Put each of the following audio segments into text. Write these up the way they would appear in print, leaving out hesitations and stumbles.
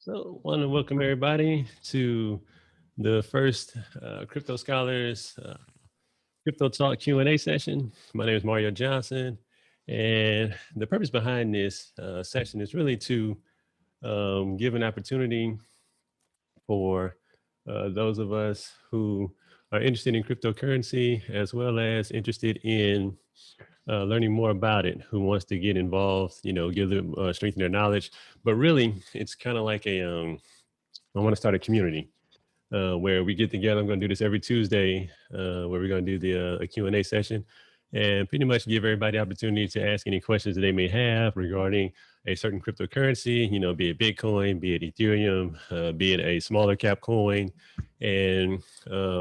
So, I want to welcome everybody to the first Crypto Scholars Crypto Talk Q&A session. My name is Mario Johnson, and the purpose behind this session is really to give an opportunity for those of us who are interested in cryptocurrency, as well as interested in learning more about it, who wants to get involved, give them strengthen their knowledge. But really, it's kind of like I want to start a community where we get together. I'm going to do this every Tuesday, where we're going to do a Q&A session and pretty much give everybody the opportunity to ask any questions that they may have regarding a certain cryptocurrency, be it Bitcoin, be it Ethereum, be it a smaller cap coin. And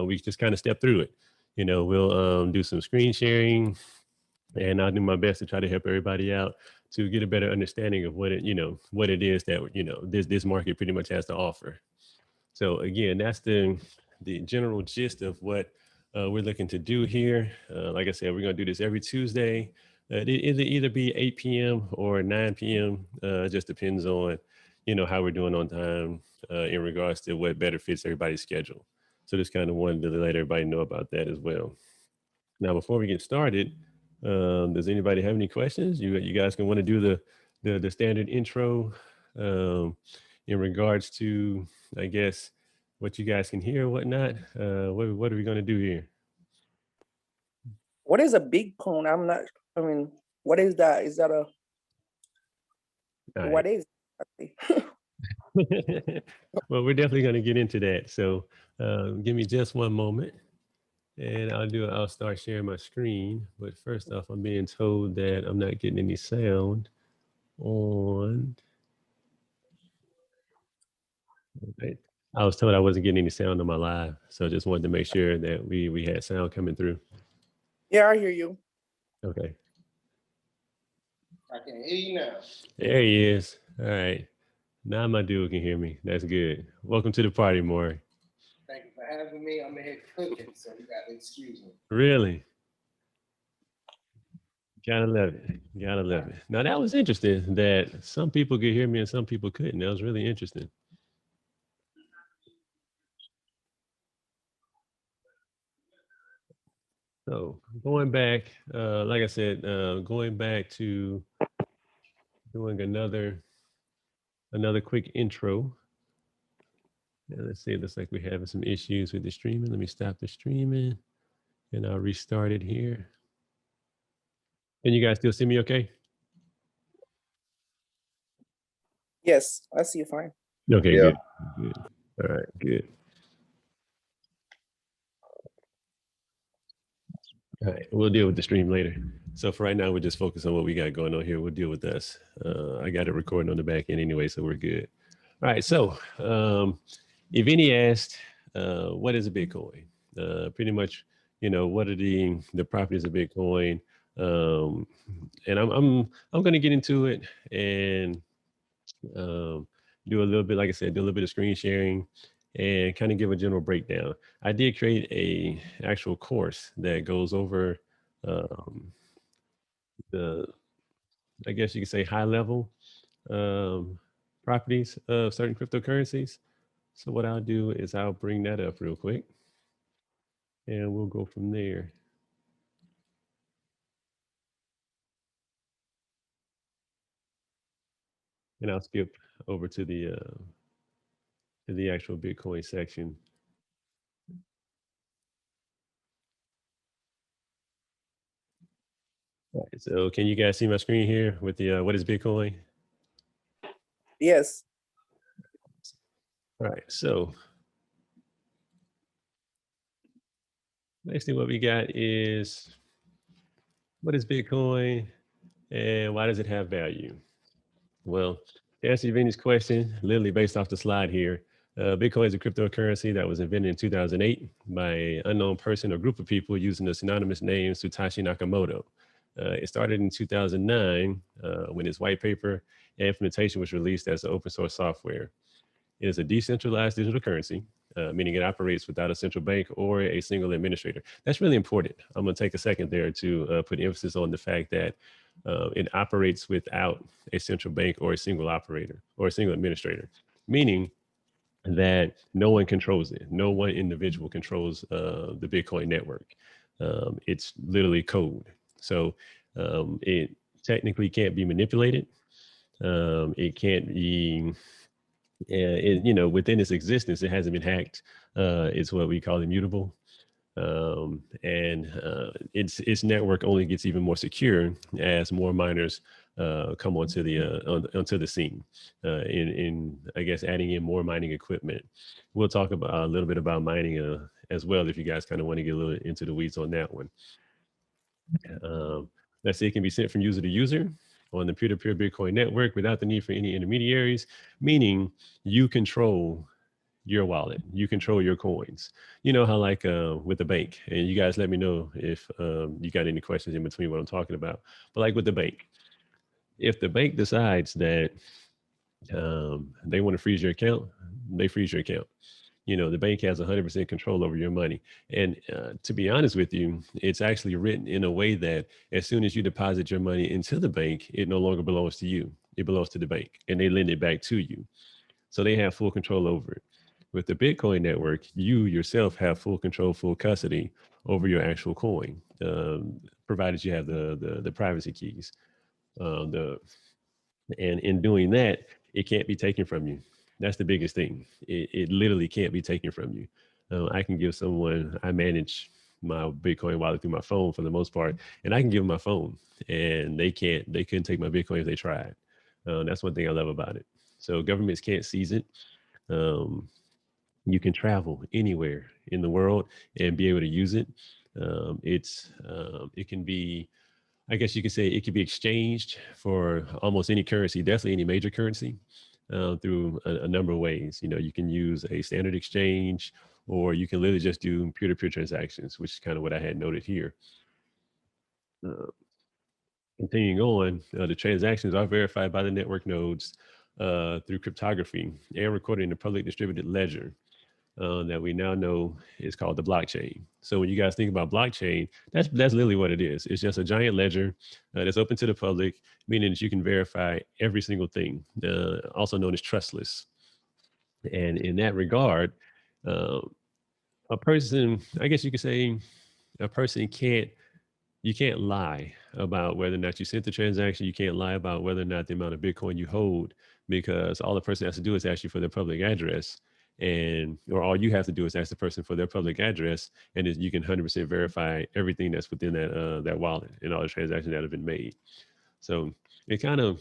we just kind of step through it. We'll do some screen sharing, and I'll do my best to try to help everybody out to get a better understanding of what it is that, this market pretty much has to offer. So again, that's the general gist of what we're looking to do here. Like I said, we're going to do this every Tuesday. It'll either be 8 p.m. or 9 p.m. It just depends on, how we're doing on time in regards to what better fits everybody's schedule. So just kind of wanted to let everybody know about that as well. Now, before we get started, does anybody have any questions? You guys can want to do the standard intro in regards to, I guess, what you guys can hear or whatnot. What are we going to do here? What is a Bitcoin? What is that? Is that a what is it? Well, we're definitely going to get into that. So give me just one moment and I'll start sharing my screen. But first off, I'm being told that I'm not getting any sound on. Okay. I was told I wasn't getting any sound on my live. So I just wanted to make sure that we had sound coming through. Yeah, I hear you. Okay. I can hear you now. There he is. All right. Now my dude can hear me. That's good. Welcome to the party, Maury. Thank you for having me. I'm in here cooking, so you got to excuse me. Really? Gotta love it. Gotta love it. Now that was interesting that some people could hear me and some people couldn't. That was really interesting. So going back, like I said, going back to doing another quick intro. And let's see, it looks like we're having some issues with the streaming. Let me stop the streaming and I'll restart it here. Can you guys still see me okay? Yes, I see you fine. Okay, yeah. Good. All right, good. All right, we'll deal with the stream later. So for right now, we'll just focus on what we got going on here. We'll deal with us. I got it recording on the back end anyway, so we're good. All right, so if any asked, what is a Bitcoin? Pretty much, what are the properties of Bitcoin? And I'm going to get into it and do a little bit, like I said, do a little bit of screen sharing and kind of give a general breakdown. I did create a actual course that goes over the, I guess you could say, high level properties of certain cryptocurrencies. So what I'll do is I'll bring that up real quick and we'll go from there. And I'll skip over to the actual Bitcoin section. All right, so can you guys see my screen here with the what is Bitcoin? Yes. All right, so basically what we got is what is Bitcoin and why does it have value? Well, to answer Vinny's question, literally based off the slide here, Bitcoin is a cryptocurrency that was invented in 2008 by an unknown person or group of people using the synonymous name Satoshi Nakamoto. It started in 2009 when its white paper and implementation was released as open source software. It is a decentralized digital currency, meaning it operates without a central bank or a single administrator. That's really important. I'm going to take a second there to put emphasis on the fact that it operates without a central bank or a single operator or a single administrator, meaning that no one controls it. No one individual controls the Bitcoin network. It's literally code. So it technically can't be manipulated. It can't be, within its existence, it hasn't been hacked. It's what we call immutable. And its network only gets even more secure as more miners come onto the scene. In I guess adding in more mining equipment. We'll talk about a little bit about mining as well if you guys kind of want to get a little into the weeds on that one. Let's say it can be sent from user to user on the peer-to-peer Bitcoin network without the need for any intermediaries, meaning you control your wallet, you control your coins. You know how like with the bank, and you guys let me know if you got any questions in between what I'm talking about. But like with the bank, if the bank decides that they want to freeze your account, they freeze your account. The bank has 100% control over your money. And to be honest with you, it's actually written in a way that as soon as you deposit your money into the bank, it no longer belongs to you. It belongs to the bank, and they lend it back to you. So they have full control over it. With the Bitcoin network, you yourself have full control, full custody over your actual coin, provided you have the privacy keys. The And in doing that, it can't be taken from you. That's the biggest thing. It literally can't be taken from you. I can give someone, I manage my Bitcoin wallet through my phone for the most part, and I can give them my phone, and they couldn't take my Bitcoin if they tried. That's one thing I love about it. So governments can't seize it. Um, you can travel anywhere in the world and be able to use it. It can be, I guess you could say it could be exchanged for almost any currency, definitely any major currency, through a number of ways. You can use a standard exchange, or you can literally just do peer-to-peer transactions, which is kind of what I had noted here. Uh, Continuing on, the transactions are verified by the network nodes through cryptography and recorded in a public distributed ledger that we now know is called the blockchain. So when you guys think about blockchain, that's literally what it is. It's just a giant ledger that's open to the public, meaning that you can verify every single thing, also known as trustless. And in that regard, uh, a person, I guess you could say, a person you can't lie about whether or not you sent the transaction. You can't lie about whether or not the amount of Bitcoin you hold, because all the person has to do is ask you for their public address, or all you have to do is ask the person for their public address, and you can 100% verify everything that's within that wallet and all the transactions that have been made. So it kind of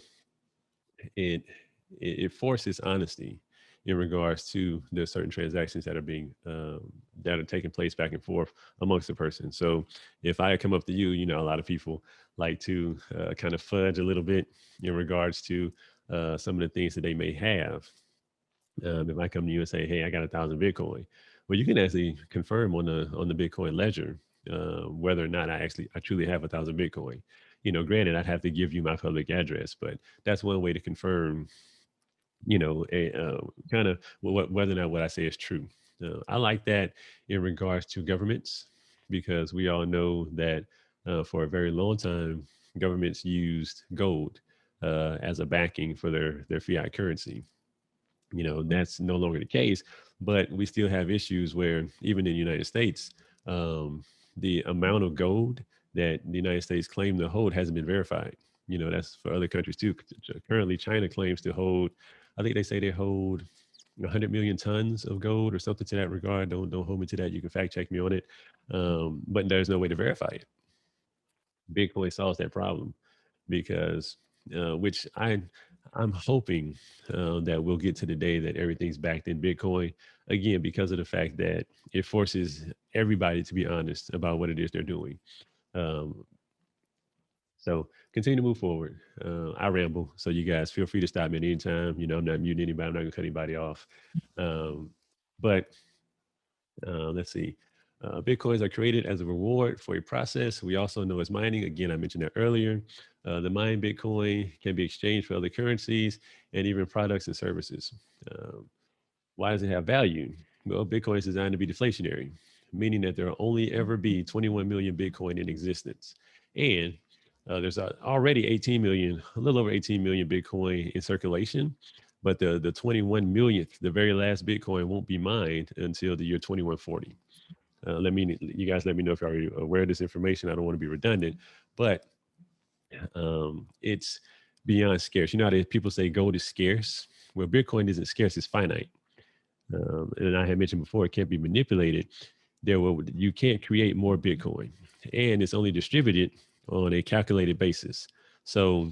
it it forces honesty in regards to the certain transactions that are being that are taking place back and forth amongst the person. So if I come up to you, a lot of people like to kind of fudge a little bit in regards to some of the things that they may have. If I come to you and say, "Hey, I got 1,000 Bitcoin," well, you can actually confirm on the Bitcoin ledger whether or not I truly have 1,000 Bitcoin. Granted, I'd have to give you my public address, but that's one way to confirm, kind of whether or not what I say is true. I like that in regards to governments, because we all know that for a very long time, governments used gold as a backing for their fiat currency. That's no longer the case, but we still have issues where even in the United States, the amount of gold that the United States claim to hold hasn't been verified. That's for other countries too. Currently, China claims to hold, I think they say they hold 100 million tons of gold or something to that regard. Don't hold me to that. You can fact check me on it. But there's no way to verify it. Bitcoin solves that problem, because which I'm hoping that we'll get to the day that everything's backed in Bitcoin, again, because of the fact that it forces everybody to be honest about what it is they're doing. Um, so continue to move forward. I ramble, so you guys feel free to stop me at any time. I'm not muting anybody. I'm not gonna cut anybody off. But let's see. Bitcoins are created as a reward for a process we also know as mining. Again, I mentioned that earlier. The mined Bitcoin can be exchanged for other currencies and even products and services. Um, why does it have value? Well, Bitcoin is designed to be deflationary, meaning that there will only ever be 21 million Bitcoin in existence. And there's already 18 million, a little over 18 million Bitcoin in circulation. but the 21 millionth, the very last Bitcoin, won't be mined until the year 2140. You guys let me know if you're already aware of this information. I don't want to be redundant, but it's beyond scarce. You know how people say gold is scarce? Well, Bitcoin isn't scarce; it's finite. And I had mentioned before, it can't be manipulated. You can't create more Bitcoin, and it's only distributed on a calculated basis. So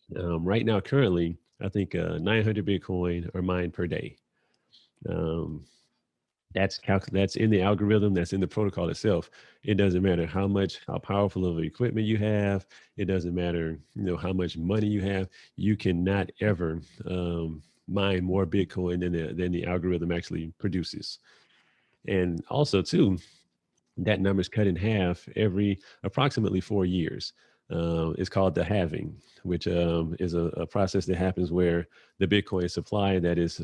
right now, currently, I think 900 Bitcoin are mined per day. Um, that's in the algorithm, that's in the protocol itself. It doesn't matter how powerful of equipment you have. It doesn't matter, how much money you have. You cannot ever mine more Bitcoin than the algorithm actually produces. And also, too, that number is cut in half every approximately 4 years. It's called the halving, which is a process that happens where the Bitcoin supply that is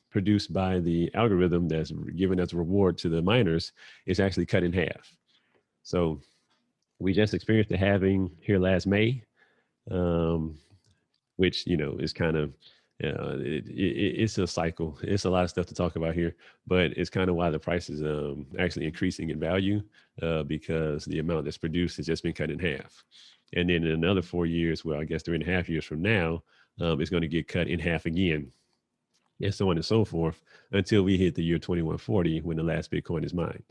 produced by the algorithm that's given as a reward to the miners is actually cut in half. So we just experienced the halving here last May. Which is kind of it's a cycle. It's a lot of stuff to talk about here, but it's kind of why the price is actually increasing in value because the amount that's produced has just been cut in half. And then in another 4 years, well, I guess 3.5 years from now, it's going to get cut in half again, and so on and so forth until we hit the year 2140 when the last Bitcoin is mined.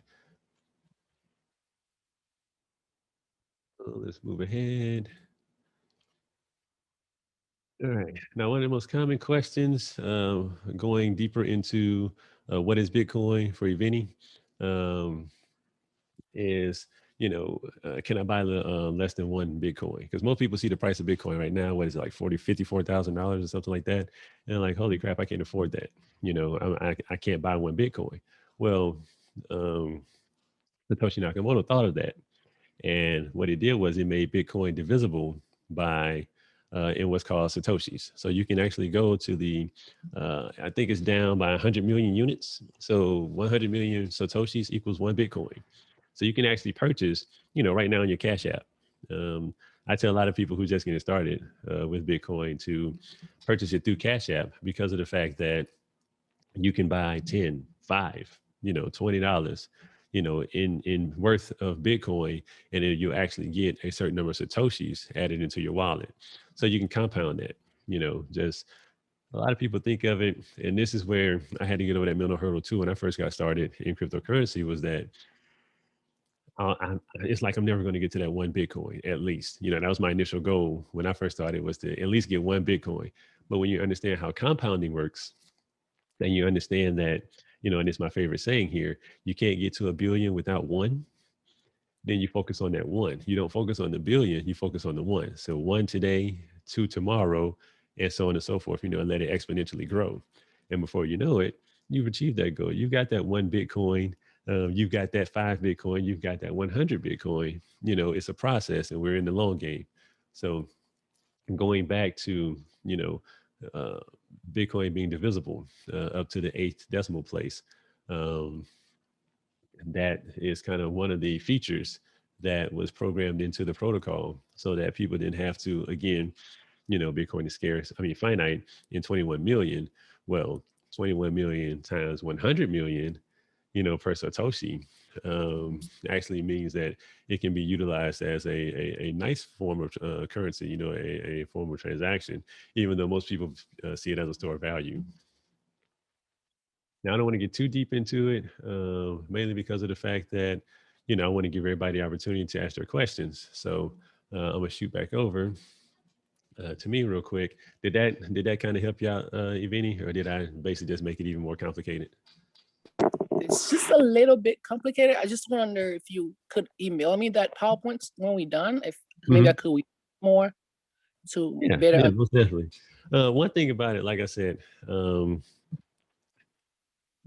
Let's move ahead. All right. Now, one of the most common questions, going deeper into what is Bitcoin for Eveni, is, can I buy less than one Bitcoin? Because most people see the price of Bitcoin right now, what is it, like $54,000 or something like that? And they're like, holy crap, I can't afford that. I can't buy one Bitcoin. Well, Satoshi Nakamoto thought of that. And what it did was it made Bitcoin divisible by in what's called Satoshis. So you can actually go to I think it's down by 100 million units. So 100 million Satoshis equals one Bitcoin. So you can actually purchase, right now in your Cash App. I tell a lot of people who just getting started with Bitcoin to purchase it through Cash App because of the fact that you can buy 10, 5, $20, in worth of Bitcoin, and then you actually get a certain number of Satoshis added into your wallet. So you can compound that, just a lot of people think of it. And this is where I had to get over that mental hurdle too. When I first got started in cryptocurrency was that it's like I'm never going to get to that one Bitcoin, at least. That was my initial goal when I first started, was to at least get one Bitcoin. But when you understand how compounding works, and you understand that, and it's my favorite saying here, you can't get to a billion without one, then you focus on that one. You don't focus on the billion, you focus on the one. So one today, two tomorrow, and so on and so forth, and let it exponentially grow. And before you know it, you've achieved that goal. You've got that one Bitcoin, you've got that 5 Bitcoin, you've got that 100 Bitcoin. It's a process, and we're in the long game. So going back to, uh, Bitcoin being divisible up to the 8th decimal place. That is kind of one of the features that was programmed into the protocol so that people didn't have to, again, Bitcoin is scarce. I mean, finite in 21 million. Well, 21 million times 100 million, per Satoshi, actually means that it can be utilized as a nice form of currency, a form of transaction, even though most people see it as a store of value. Now, I don't want to get too deep into it, mainly because of the fact that, I want to give everybody the opportunity to ask their questions. So I'm gonna shoot back over to me real quick. Did that kind of help you out, Eveni, or did I basically just make it even more complicated? It's just a little bit complicated. I just wonder if you could email me that PowerPoint when we're done. If maybe I could read more to better. Yeah, most definitely. One thing about it, like I said, you're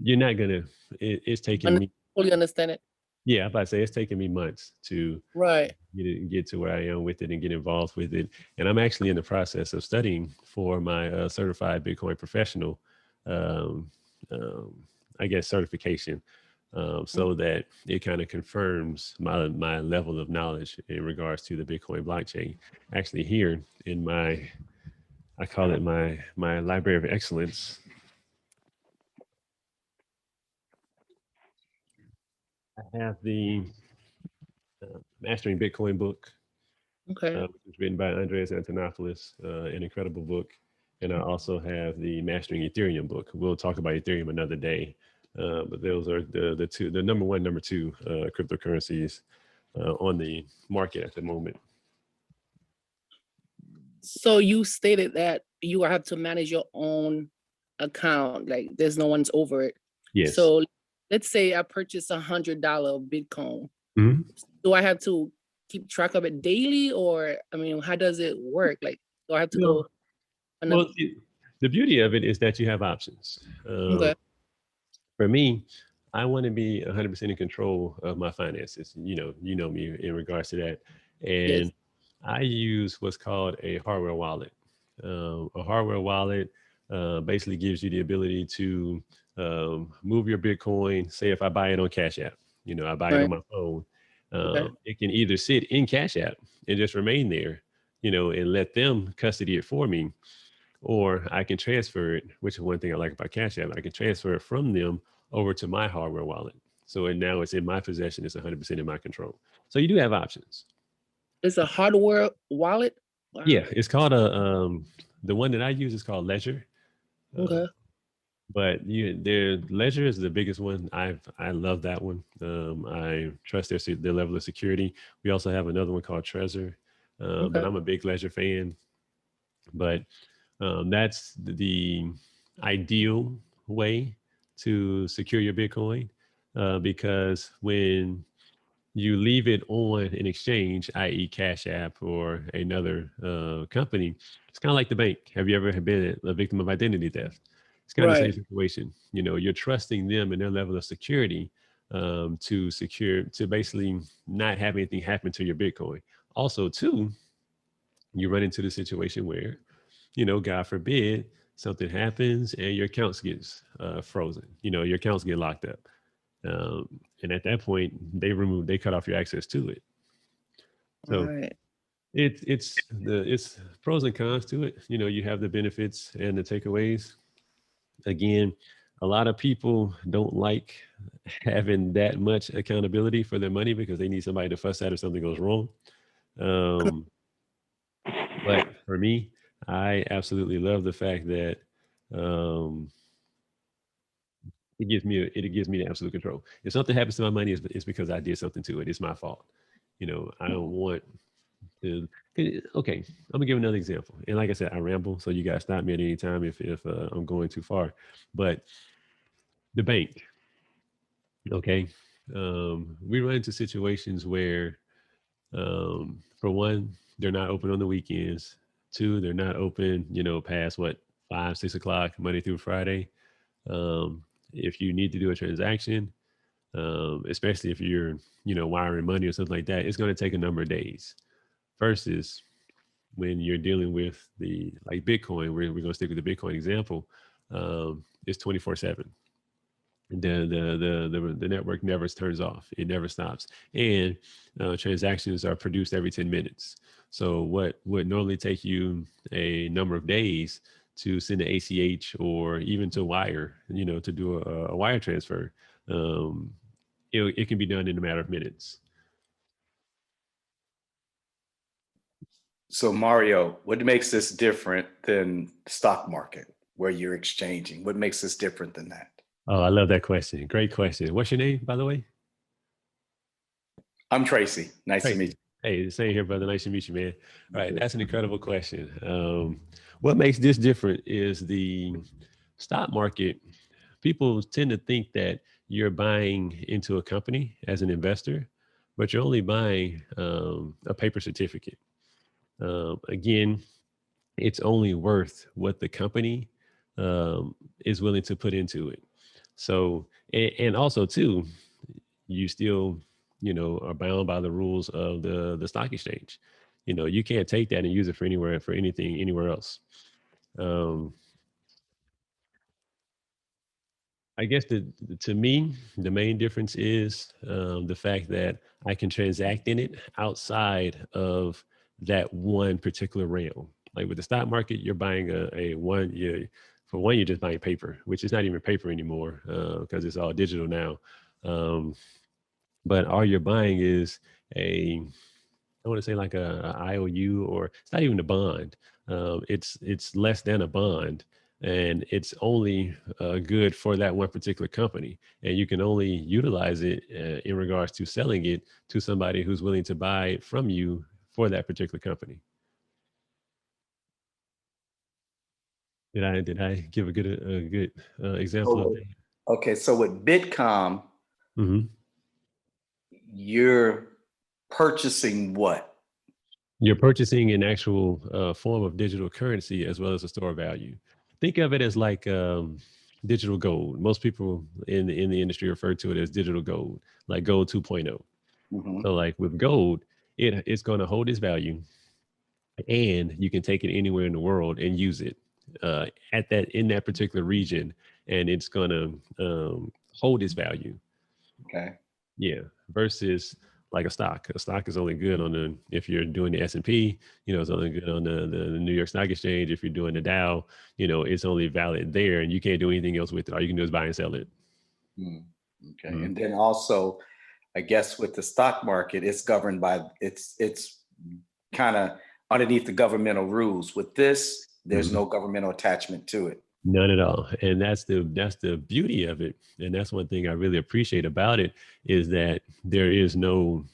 not gonna. It's taking me. Fully understand it. Yeah, I'm about to say it's taken me months to Right. get to where I am with it and get involved with it. And I'm actually in the process of studying for my certified Bitcoin professional, um, um, I guess, certification, so that it kind of confirms my level of knowledge in regards to the Bitcoin blockchain. Actually, here in my I call it my library of excellence. I have the Mastering Bitcoin book, Okay. which was written by Andreas Antonopoulos, an incredible book. And I also have the Mastering Ethereum book. We'll talk about Ethereum another day, but those are the two, the number one, number two cryptocurrencies on the market at the moment. So you stated that you have to manage your own account, like there's no one's over it. Yes. So let's say I purchase $100 Bitcoin. Mhm. Do I have to keep track of it daily, or I mean, how does it work? Like, do I have to go? Well, the beauty of it is that you have options. Okay. For me, I want to be 100% in control of my finances. You know me in regards to that, and Yes. I use what's called a hardware wallet. A hardware wallet basically gives you the ability to move your Bitcoin. Say if I buy it on Cash App, I buy it on Right. my phone. Okay. It can either sit in Cash App and just remain there, and let them custody it for me, or I can transfer it, which is one thing I like about Cash App. I can transfer it from them over to my hardware wallet. So now it's in my possession. It's 100% in my control. So you do have options. It's a hardware wallet. Wow. Yeah, it's called the one that I use is called Ledger. Okay. But their Ledger is the biggest one. I love that one. I trust their level of security. We also have another one called Trezor, but Okay. I'm a big Ledger fan. But that's the ideal way to secure your Bitcoin, because when you leave it on an exchange, i.e., Cash App or another company, it's kind of like the bank. Have you ever been a victim of identity theft? It's kind of the Right. same situation. You're trusting them and their level of security to basically not have anything happen to your Bitcoin. Also, too, you run into the situation where, God forbid, something happens and your accounts gets frozen. Your accounts get locked up. And at that point, they cut off your access to it. So Right. it's pros and cons to it. You have the benefits and the takeaways. Again, a lot of people don't like having that much accountability for their money because they need somebody to fuss at if something goes wrong. Um, but for me, I absolutely love the fact that um, it gives me the absolute control. If something happens to my money, it's because I did something to it. It's my fault. I don't want to. Okay, I'm gonna give another example. And like I said, I ramble, so you guys stop me at any time if I'm going too far. But the bank, okay, we run into situations where, for one, they're not open on the weekends. Two, they're not open, past what 5, 6 o'clock Monday through Friday. If you need to do a transaction, especially if you're, wiring money or something like that, it's going to take a number of days. Versus when you're dealing with the like Bitcoin, we're going to stick with the Bitcoin example. It's 24/7. The network never turns off. It never stops, and transactions are produced every 10 minutes. So what would normally take you a number of days to send an ACH or even to wire, to do a wire transfer, um, it can be done in a matter of minutes. So Mario, what makes this different than the stock market where you're exchanging? What makes this different than that? Oh, I love that question. Great question. What's your name, by the way? I'm Tracy. Nice to meet you. Hey, same here, brother. Nice to meet you, man. All right, that's an incredible question. What makes this different is the stock market. People tend to think that you're buying into a company as an investor, but you're only buying a paper certificate. Again, it's only worth what the company is willing to put into it. So, and also too, you still, are bound by the rules of the stock exchange. You can't take that and use it for anything anywhere else. Um, I guess to me, the main difference is the fact that I can transact in it outside of that one particular realm. Like with the stock market, you're buying a one year. For one, you're just buying paper, which is not even paper anymore because it's all digital now. But all you're buying is I want to say like a IOU, or it's not even a bond. It's less than a bond, and it's only good for that one particular company, and you can only utilize it in regards to selling it to somebody who's willing to buy it from you for that particular company. Did I give a good example of So, that? okay, so with Bitcom, Hmm. you're purchasing what? You're purchasing an actual form of digital currency as well as a store value. Think of it as like digital gold. Most people in the industry refer to it as digital gold, like gold 2.0. Mhm. So like with gold, it's going to hold its value, and you can take it anywhere in the world and use it at that in that particular region, and it's going to hold its value. Okay. Yeah, versus like a stock. A stock is only good on the if you're doing the S&P, it's only good on the New York Stock Exchange. If you're doing the Dow, it's only valid there, and you can't do anything else with it. All you can do is buy and sell it. Mm, okay. Mhm. And then also, I guess with the stock market, it's governed by it's kind of underneath the governmental rules. With this, there's Mhm. no governmental attachment to it. None at all. And that's the beauty of it. And that's one thing I really appreciate about it is that there is no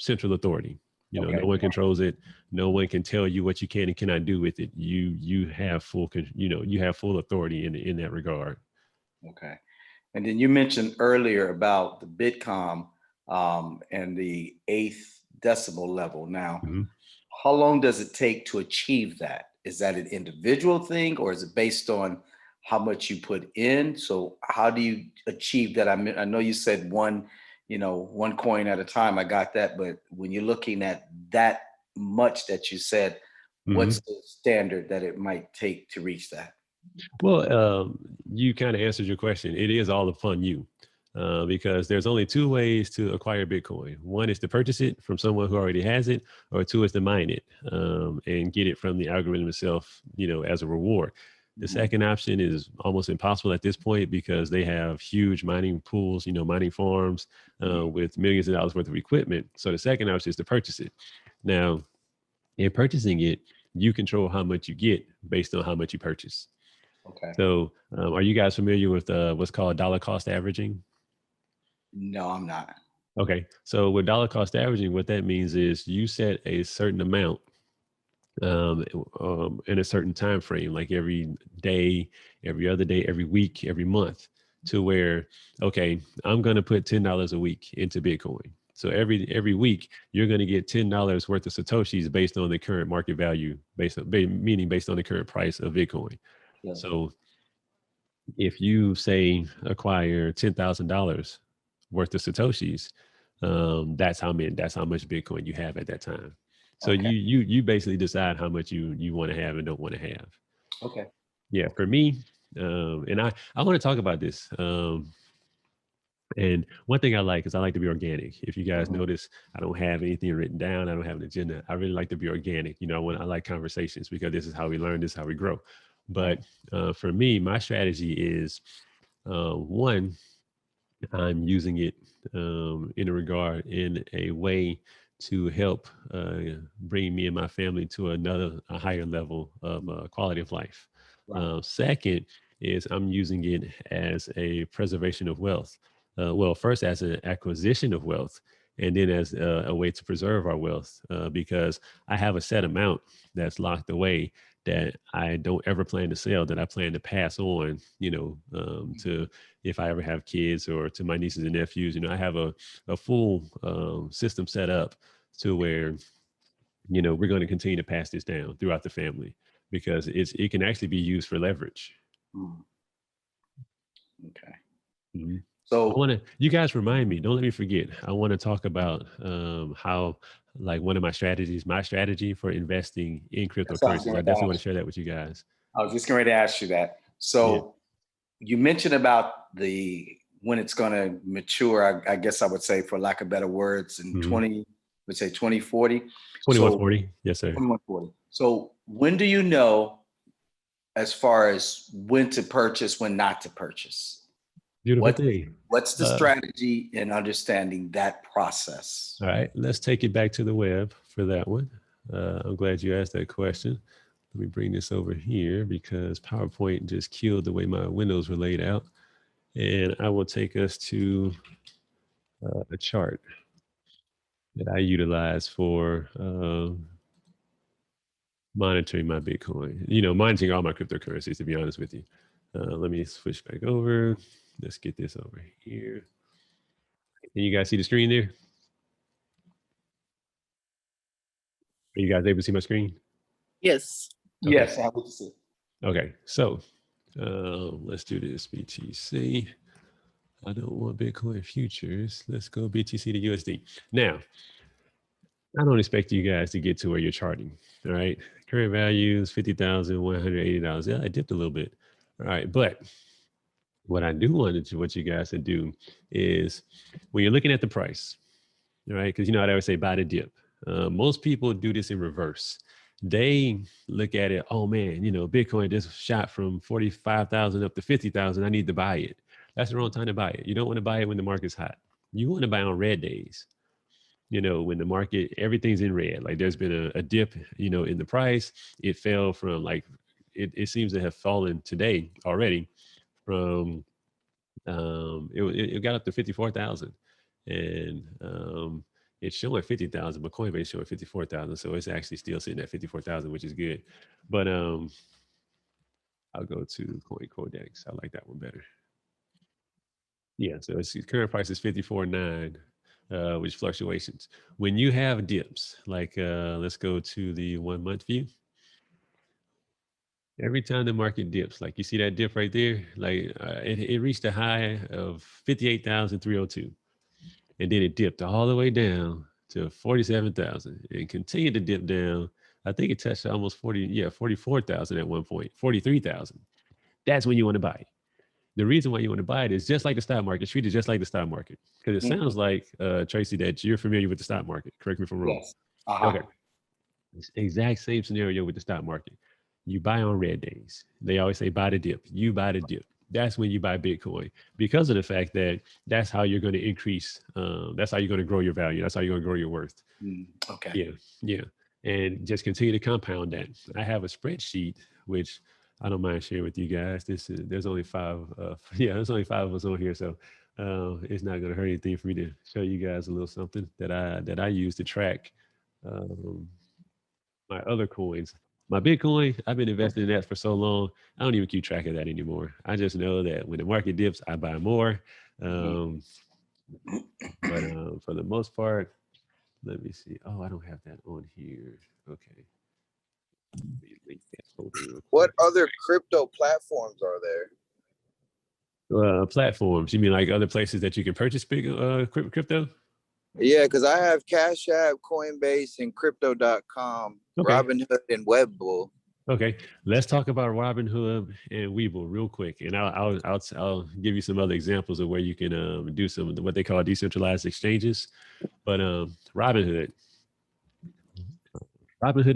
central authority. No Okay. one controls it. No one can tell you what you can and cannot do with it. You have you have full authority in that regard. Okay. And then you mentioned earlier about the Bitcom and the eighth decimal level. Now, Mhm. how long does it take to achieve that? Is that an individual thing, or is it based on how much you put in? So how do you achieve that? I know you said one coin at a time. I got that, but when you're looking at that much that you said, what's Mhm. the standard that it might take to reach that? Well, you kind of answered your question. It is all upon you. Because there's only two ways to acquire Bitcoin. One is to purchase it from someone who already has it, or two is to mine it and get it from the algorithm itself, as a reward. The Mhm. second option is almost impossible at this point because they have huge mining pools, mining farms with millions of dollars worth of equipment. So the second option is to purchase it. Now, in purchasing it, you control how much you get based on how much you purchase. Okay. So, are you guys familiar with what's called dollar cost averaging? No, I'm not. Okay, so with dollar cost averaging, what that means is you set a certain amount in a certain time frame, like every day, every other day, every week, every month, to where okay, I'm going to put $10 a week into Bitcoin. So every week, you're going to get $10 worth of satoshis based on the current market value, meaning based on the current price of Bitcoin. Yeah. So if you say acquire $10,000 worth of satoshis, that's how much Bitcoin you have at that time. So Okay. you basically decide how much you want to have and don't want to have. Okay. Yeah, for me, and I want to talk about this. And one thing I like is I like to be organic. If you guys Mhm. notice, I don't have anything written down. I don't have an agenda. I really like to be organic. I like conversations because this is how we learn. This is how we grow. Right. But for me, my strategy is one, I'm using it in a way to help bring me and my family to a higher level of quality of life. Right. Second is I'm using it as a preservation of wealth. Well, first as an acquisition of wealth, and then as a way to preserve our wealth, because I have a set amount that's locked away that I don't ever plan to sell, that I plan to pass on, to if I ever have kids or to my nieces and nephews. I have a full system set up to where, we're going to continue to pass this down throughout the family because it can actually be used for leverage. Mm. Okay. Mhm. So You guys remind me, don't let me forget. I want to talk about how, like, one of my strategy for investing in that's what I was cryptocurrencies. I going to definitely want to ask share you. that with you guys. I was just going to ask you that. Yeah. So you mentioned about the when it's going to mature. I guess I would say, for lack of better words, in Hmm. 20, would say 2040. So 2140. Yes, sir. 2140. So when do you know as far as when to purchase, when not to purchase? Beautiful thing. What's the strategy in understanding that process? All right, let's take it back to the web for that one. I'm glad you asked that question. Let me bring this over here because PowerPoint just killed the way my windows were laid out. And I will take us to a chart that I utilize for monitoring my Bitcoin, monitoring all my cryptocurrencies, to be honest with you. Let me switch back over. Let's get this over here. Can you guys see the screen there? Are you guys able to see my screen? Yes. Okay. Yes, I would see. Okay, so let's do this BTC. I don't want Bitcoin futures. Let's go BTC to USD. Now, I don't expect you guys to get to where you're charting. All right. Current values, $50,180. Yeah, I dipped a little bit. All right. But what I do want you guys to do is when you're looking at the price, all right, because I always say buy the dip. Most people do this in reverse. They look at it, oh man, Bitcoin just shot from 45,000 up to 50,000. I need to buy it. That's the wrong time to buy it. You don't want to buy it when the market's hot. You want to buy on red days. When the market, everything's in red, like there's been a dip, in the price. It fell from it seems to have fallen today already from, it got up to 54,000 and it's showing 50,000, but Coinbase showing 54,000. So it's actually still sitting at 54,000, which is good. But I'll go to Coin Codex. I like that one better. Yeah, so its current price is 54.9. Which fluctuations. When you have dips, like let's go to the 1 month view. Every time the market dips, like you see that dip right there, like it reached a high of 58,302, and then it dipped all the way down to 47,000 and continued to dip down. I think it touched almost 44,000 at one point, 43,000. That's when you want to buy it. The reason why you want to buy it is just like the stock market, treat it just like the stock market. Because it sounds like, Tracy, that you're familiar with the stock market. Correct me if I'm wrong. Yes. Okay. It's exact same scenario with the stock market. You buy on red days. They always say buy the dip. You buy the dip. That's when you buy Bitcoin because of the fact that that's how you're going to increase. That's how you're going to grow your value. That's how you're going to grow your worth. Okay. Yeah. Yeah. And just continue to compound that. I have a spreadsheet, which I don't mind sharing with you guys. There's only five. There's only 5 of us on here, so it's not going to hurt anything for me to show you guys a little something that I use to track my other coins. My Bitcoin, I've been investing in that for so long. I don't even keep track of that anymore. I just know that when the market dips, I buy more. But for the most part, let me see. Oh, I don't have that on here. Okay. What other crypto platforms are there? Platforms? You mean like other places that you can purchase big crypto? Yeah, because I have Cash App, Coinbase, and Crypto.com, Okay. Robinhood, and Webbull. Okay, let's talk about Robinhood and Webull real quick, and I'll give you some other examples of where you can do some what they call decentralized exchanges. But Robinhood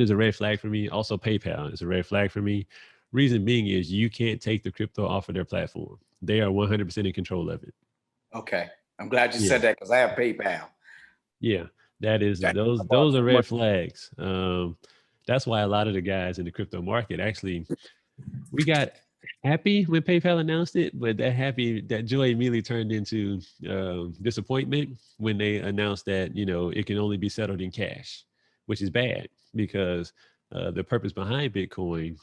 is a red flag for me. Also, PayPal is a red flag for me. Reason being is you can't take the crypto off of their platform. They are 100% in control of it. Okay, I'm glad you said that because I have PayPal. Yeah, that is those are red flags. That's why a lot of the guys in the crypto market actually, we got happy when PayPal announced it, but that joy immediately turned into disappointment when they announced that it can only be settled in cash, which is bad because the purpose behind Bitcoin,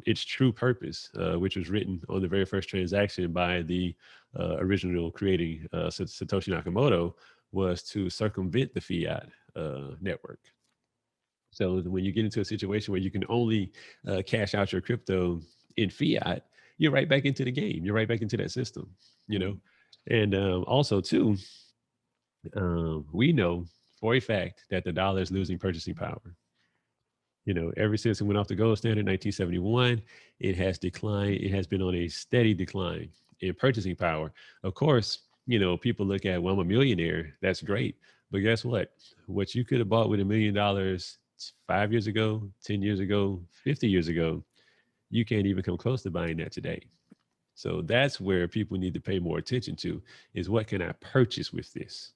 its true purpose, which was written on the very first transaction by the original creating Satoshi Nakamoto, was to circumvent the fiat network. So when you get into a situation where you can only cash out your crypto in fiat, you're right back into the game. You're right back into that system, And also too, we know for a fact that the dollar is losing purchasing power. Ever since it went off the gold standard in 1971, it has declined. It has been on a steady decline in purchasing power. Of course, people look at, well, I'm a millionaire. That's great. But guess what? What you could have bought with $1 million 5 years ago, 10 years ago, 50 years ago, you can't even come close to buying that today. So that's where people need to pay more attention to, is what can I purchase with this?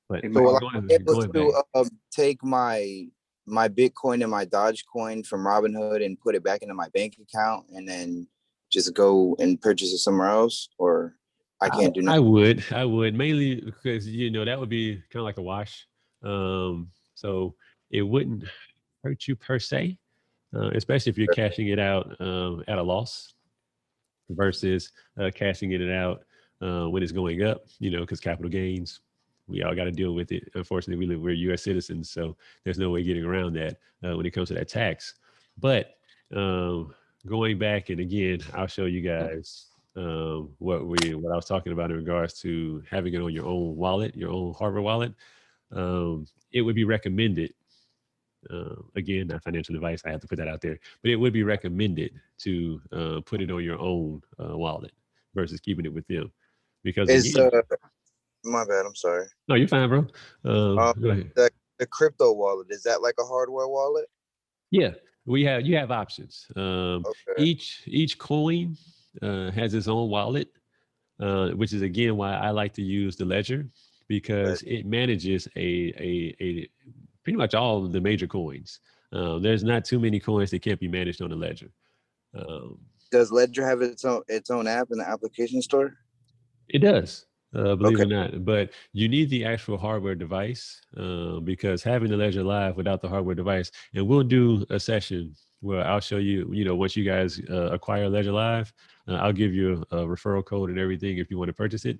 But So will I be able going back. to take my Bitcoin and my Dogecoin from Robinhood and put it back into my bank account and then just go and purchase it somewhere else, or I can't do nothing? I would mainly because that would be kind of like a wash. So it wouldn't hurt you per se, especially if you're cashing it out at a loss versus cashing it out when it's going up. Because capital gains, we all got to deal with it. Unfortunately, we're U.S. citizens, so there's no way getting around that when it comes to that tax. But going back, and again, I'll show you guys what I was talking about in regards to having it on your own wallet, your own hardware wallet. It would be recommended. Again, not financial advice. I have to put that out there, but it would be recommended to put it on your own wallet versus keeping it with them, because again, My bad. I'm sorry. no, you're fine, bro. Go ahead. The crypto wallet, is that like a hardware wallet? Yeah, you have options. Okay. Each coin has its own wallet, which is again why I like to use the Ledger, because it manages a pretty much all of the major coins. There's not too many coins that can't be managed on the Ledger. Does Ledger have its own app in the application store? It does, believe it or not. But you need the actual hardware device because having the Ledger Live without the hardware device, and we'll do a session where I'll show you, once you guys acquire Ledger Live, I'll give you a referral code and everything if you want to purchase it.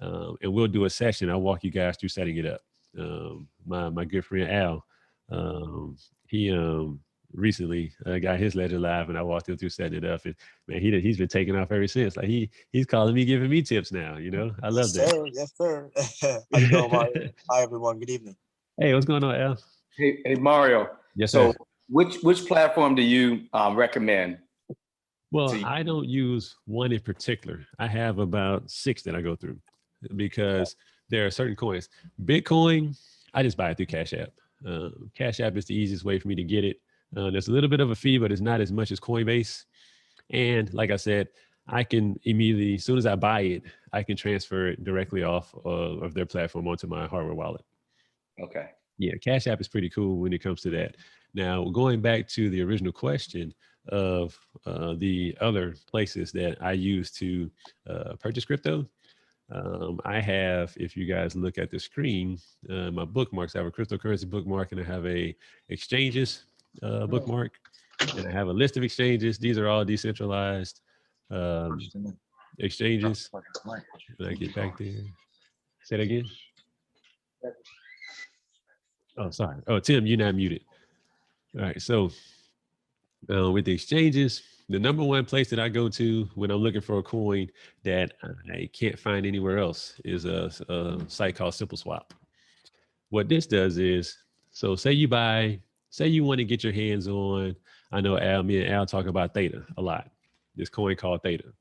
And we'll do a session. I'll walk you guys through setting it up. My good friend Al, he recently got his Ledger Live, and I walked him through setting it up. And man, he's been taking off ever since. Like he's calling me, giving me tips now. I love that. Yes, sir. How you doing, Mario? Hi, everyone. Good evening. Hey, what's going on, Al? Hey, Mario. Yes, so sir. which platform do you recommend? Well, I don't use one in particular. I have about 6 that I go through because there are certain coins. Bitcoin, I just buy it through Cash App. Cash App is the easiest way for me to get it. There's a little bit of a fee, but it's not as much as Coinbase. And like I said, I can immediately, as soon as I buy it, I can transfer it directly off of their platform onto my hardware wallet. Okay. Yeah, Cash App is pretty cool when it comes to that. Now, going back to the original question of the other places that I use to purchase crypto, I have, if you guys look at the screen, my bookmarks. I have a cryptocurrency bookmark, and I have a exchanges bookmark, and I have a list of exchanges. These are all decentralized exchanges. When I get back there, say that again. Oh, sorry. Oh, Tim, you're not muted. All right. So with the exchanges, the number one place that I go to when I'm looking for a coin that I can't find anywhere else is a site called Simple Swap. What this does is, so say you want to get your hands on, I know me and Al talk about Theta a lot, this coin called Theta.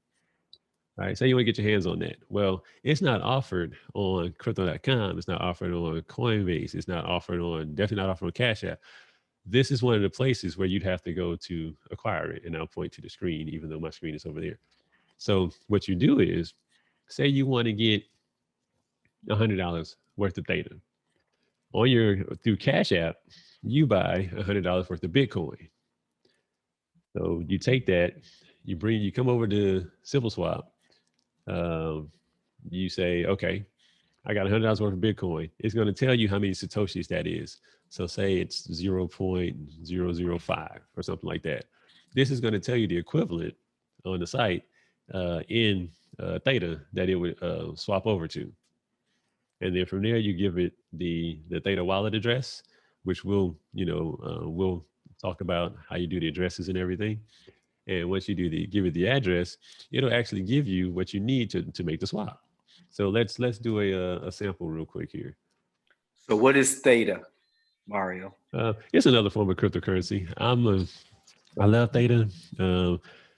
All right, say you want to get your hands on that. Well, it's not offered on crypto.com. It's not offered on Coinbase. It's not offered on, definitely not offered on Cash App. This is one of the places where you'd have to go to acquire it. And I'll point to the screen, even though my screen is over there. So what you do is, say you want to get $100 worth of Theta. Through Cash App, you buy $100 worth of Bitcoin. So you take that, you come over to Simple Swap. You say, okay, I got $100 worth of Bitcoin. It's going to tell you how many Satoshis that is. So say it's 0.005 or something like that. This is going to tell you the equivalent on the site in Theta that it would swap over to. And then from there, you give it the Theta wallet address, which we'll talk about how you do the addresses and everything. And once you give it the address, it'll actually give you what you need to make the swap. So let's do a sample real quick here. So what is Theta, Mario? It's another form of cryptocurrency. I love Theta.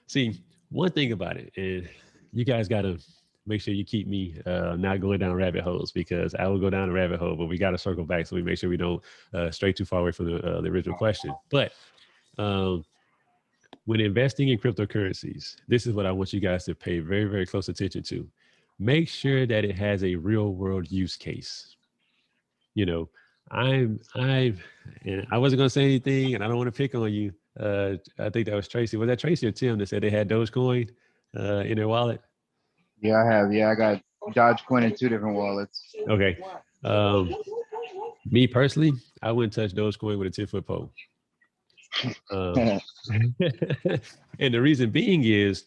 See, one thing about it, and you guys gotta make sure you keep me not going down rabbit holes, because I will go down a rabbit hole, but we got to circle back so we make sure we don't stray too far away from the original question. But when investing in cryptocurrencies, this is what I want you guys to pay very, very close attention to. Make sure that it has a real world use case. You know, and I wasn't gonna say anything, and I don't want to pick on you. I think that was Tracy. Was that Tracy or Tim that said they had Dogecoin in their wallet? Yeah, I have. Yeah, I got Dogecoin in 2 different wallets. Okay. Me personally, I wouldn't touch Dogecoin with a 10-foot pole. And the reason being is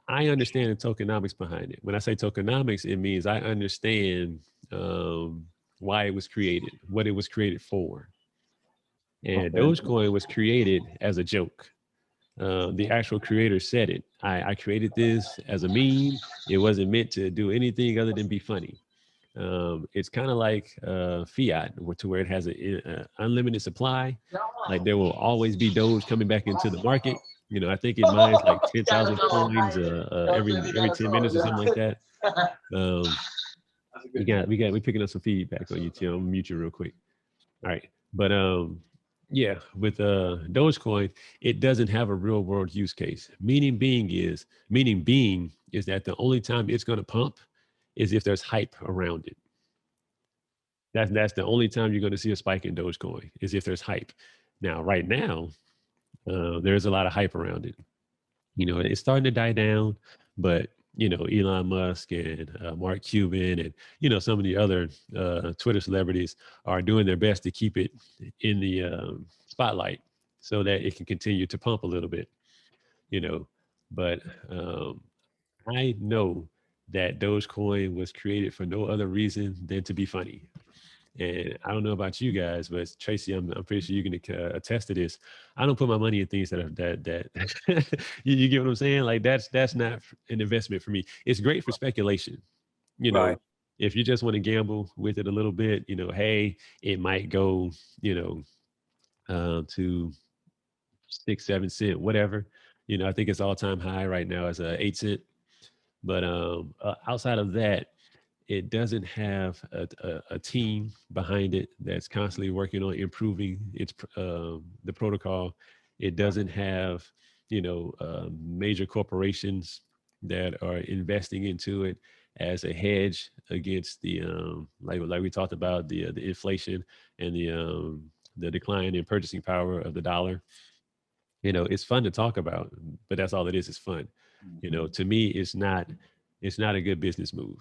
I understand the tokenomics behind it. When I say tokenomics, it means I understand why it was created, what it was created for. And Dogecoin was created as a joke. The actual creator said it. I created this as a meme. It wasn't meant to do anything other than be funny. It's kind of like fiat, to where it has an unlimited supply. Like there will always be Doge coming back into the market. You know, I think it mines like 10,000 coins every 10 minutes or something like that. We picking up some feedback on YouTube. I'm gonna mute you real quick. All right, but yeah, with Dogecoin, it doesn't have a real world use case. Meaning being is that the only time it's going to pump is if there's hype around it. That's the only time you're going to see a spike in Dogecoin, is if there's hype. Now, right now, there's a lot of hype around it. You know, it's starting to die down, but you know, Elon Musk and Mark Cuban and, you know, some of the other Twitter celebrities are doing their best to keep it in the spotlight so that it can continue to pump a little bit, you know. But I know that Dogecoin was created for no other reason than to be funny. And I don't know about you guys, but Tracy, I'm pretty sure you can attest to this. I don't put my money in things that are that you get what I'm saying? Like that's not an investment for me. It's great for speculation. You know, Right. if you just want to gamble with it a little bit, you know, hey, it might go, you know, to 6, 7 cent, whatever. You know, I think it's all-time high right now as a 8 cent. But outside of that, it doesn't have a team behind it that's constantly working on improving its the protocol. It doesn't have, you know, major corporations that are investing into it as a hedge against the like we talked about the inflation and the decline in purchasing power of the dollar. You know, it's fun to talk about, but that's all it is. It's fun. You know, to me, it's not a good business move.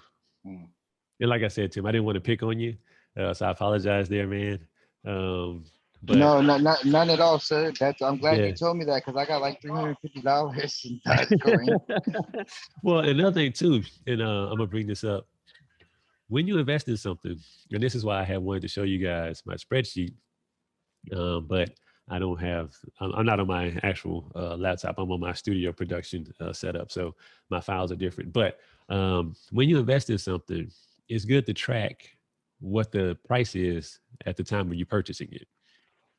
And like I said, Tim, I didn't want to pick on you, so I apologize there, man. But No, none at all, sir. I'm glad yeah. you told me that, because I got like $350 in Dogecoin. Well, another thing too, and I'm gonna bring this up. When you invest in something, and this is why I had wanted to show you guys my spreadsheet, but I don't have. I'm not on my actual laptop. I'm on my studio production setup, so my files are different. But when you invest in something, it's good to track what the price is at the time when you're purchasing it,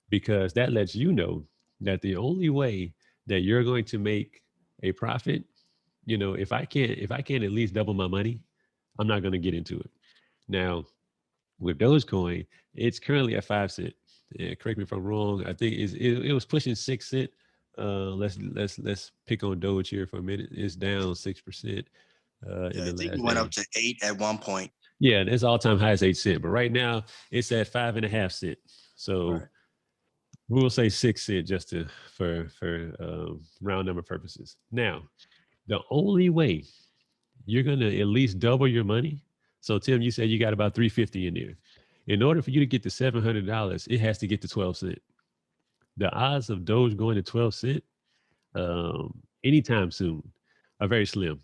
because that lets you know that the only way that you're going to make a profit, you know, if I can't at least double my money, I'm not going to get into it. Now, with Dogecoin, it's currently at 5 cents. Yeah, correct me if I'm wrong. I think it was pushing 6 cents. Let's pick on Doge here for a minute. It's down 6%. In I the think last it went day. up to 8 at one point. Yeah, its all-time high is 8 cents, but right now it's at 5.5 cents. So Right. we'll say 6 cents just for round number purposes. Now, the only way you're gonna at least double your money. So Tim, you said you got about 350 in there. In order for you to get to $700, it has to get to 12 cents. The odds of Doge going to 12 cents anytime soon are very slim.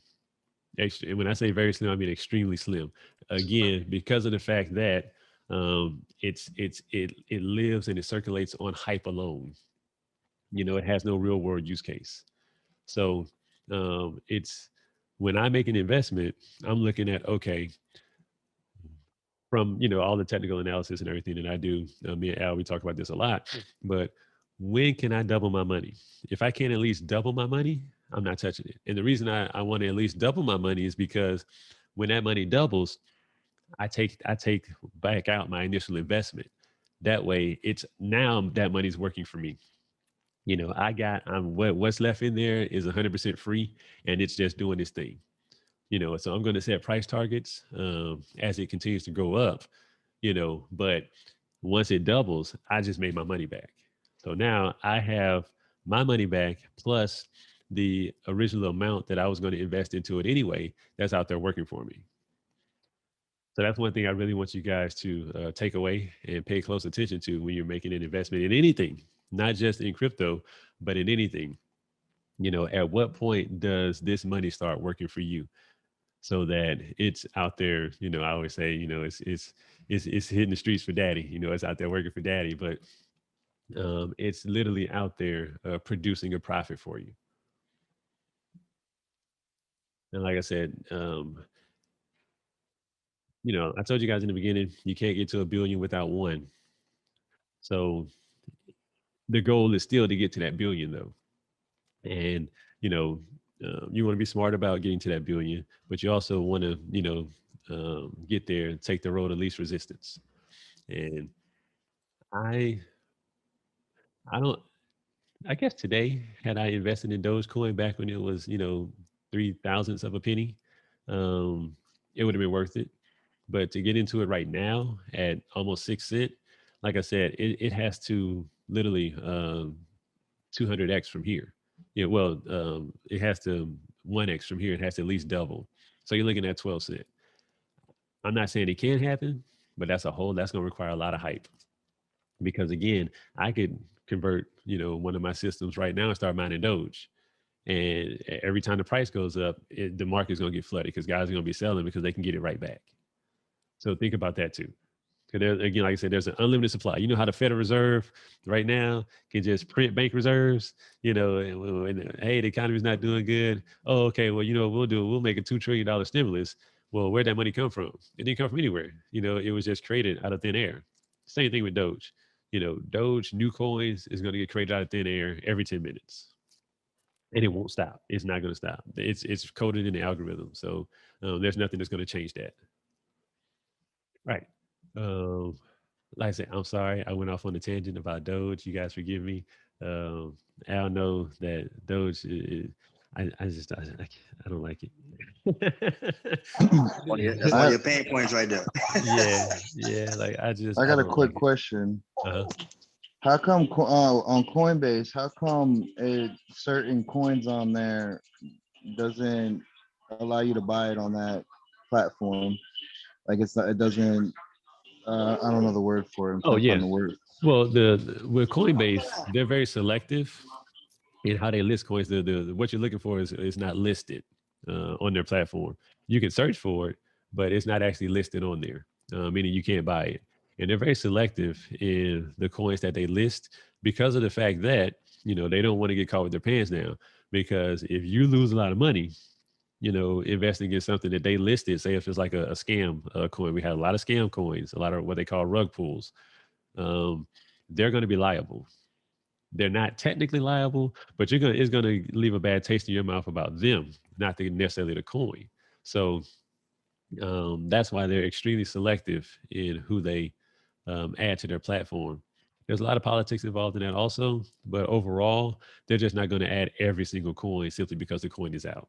And when I say very slim, I mean extremely slim. Again, because of the fact that it lives and it circulates on hype alone. You know, it has no real world use case. So it's when I make an investment, I'm looking at, okay, from, you know, all the technical analysis and everything that I do. Me and Al, we talk about this a lot, but when can I double my money? If I can't at least double my money, I'm not touching it. And the reason I want to at least double my money is because when that money doubles, I take back out my initial investment. That way, it's now that money's working for me. You know, what's left in there is 100% free, and it's just doing this thing. You know, so I'm going to set price targets as it continues to go up. You know, but once it doubles, I just made my money back. So now I have my money back plus the original amount that I was going to invest into it anyway. That's out there working for me. So that's one thing I really want you guys to take away and pay close attention to when you're making an investment in anything, not just in crypto, but in anything. You know, at what point does this money start working for you so that it's out there? You know, I always say, you know, it's hitting the streets for daddy. You know, it's out there working for daddy, but it's literally out there producing a profit for you. And like I said, you know, I told you guys in the beginning, you can't get to a billion without one. So the goal is still to get to that billion, though. And, you know, you want to be smart about getting to that billion, but you also want to, you know, get there and take the road of least resistance. And I, I don't, I guess today, had I invested in Dogecoin back when it was, you know, 3 thousandths of a penny, it would have been worth it. But to get into it right now at almost 6 cents, like I said, it has to literally 200x from here. Yeah, well, it has to 1x from here. It has to at least double. So you're looking at 12 cents. I'm not saying it can't happen, but that's going to require a lot of hype. Because again, I could convert, you know, one of my systems right now and start mining Doge. And every time the price goes up, the market's going to get flooded because guys are going to be selling because they can get it right back. So think about that too. Because again, like I said, there's an unlimited supply. You know how the Federal Reserve right now can just print bank reserves, you know, and hey, the economy's not doing good. Oh, okay, well, you know what we'll do? We'll make a $2 trillion stimulus. Well, where'd that money come from? It didn't come from anywhere. You know, it was just created out of thin air. Same thing with Doge. You know, Doge, new coins is going to get created out of thin air every 10 minutes. And it won't stop. It's not going to stop. It's coded in the algorithm. So there's nothing that's going to change that. Right. Like I said, I'm sorry. I went off on a tangent about Doge. You guys forgive me. I know that Doge, I don't like it. That's one of your pain points right there. yeah. Like I got a quick question. How come on Coinbase? How come certain coins on there doesn't allow you to buy it on that platform? Like it doesn't. I don't know the word for it. Oh yeah. Well, with Coinbase, they're very selective in how they list coins. What you're looking for is not listed on their platform. You can search for it, but it's not actually listed on there, meaning you can't buy it. And they're very selective in the coins that they list because of the fact that, you know, they don't want to get caught with their pants down. Because if you lose a lot of money, you know, investing in something that they listed, say if it's like a scam coin, we have a lot of scam coins, a lot of what they call rug pulls. They're going to be liable. They're not technically liable, but it's going to leave a bad taste in your mouth about them, not necessarily the coin. So that's why they're extremely selective in who they add to their platform. There's a lot of politics involved in that also, but overall, they're just not going to add every single coin simply because the coin is out.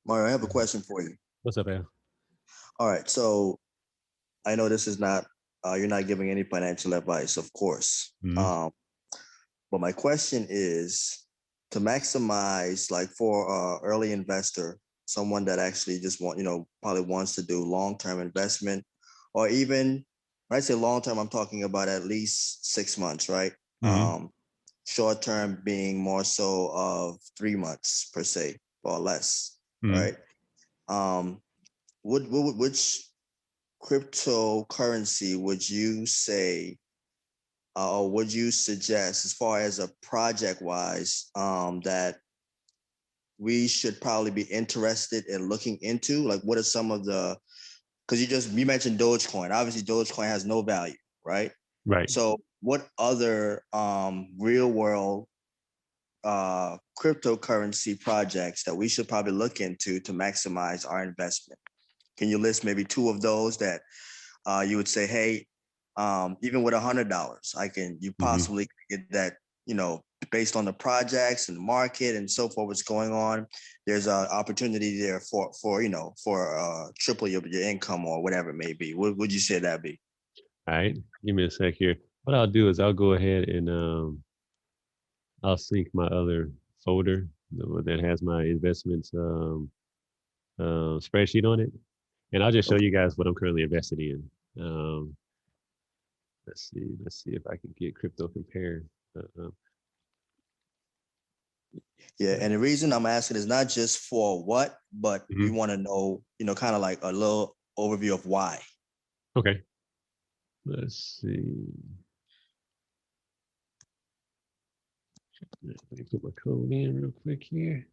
Mario, I have a question for you. What's up, Al? All right, so I know this is not, you're not giving any financial advice, of course. Mm-hmm. But my question is to maximize, like for an early investor, someone that actually just probably wants to do long-term investment, or even when I say long-term, I'm talking about at least 6 months, right? Mm-hmm. Short-term being more so of 3 months per se or less, right? Which cryptocurrency would you say or would you suggest as far as a project wise that we should probably be interested in looking into? Like what are some of because you mentioned Dogecoin. Obviously Dogecoin has no value, right? Right. So what other real world cryptocurrency projects that we should probably look into to maximize our investment? Can you list maybe 2 of those that you would say, hey, even with $100, you possibly get that, based on the projects and the market and so forth, what's going on, there's an opportunity there for triple your income or whatever it may be. What would you say that be? All right, give me a sec here. What I'll do is I'll go ahead and I'll sync my other folder that has my investments spreadsheet on it, and I'll just show you guys what I'm currently invested in. Let's see if I can get crypto compare. Yeah, and the reason I'm asking is not just for what, but we want to know, kind of like a little overview of why. Okay. Let's see. Let me put my code in real quick here.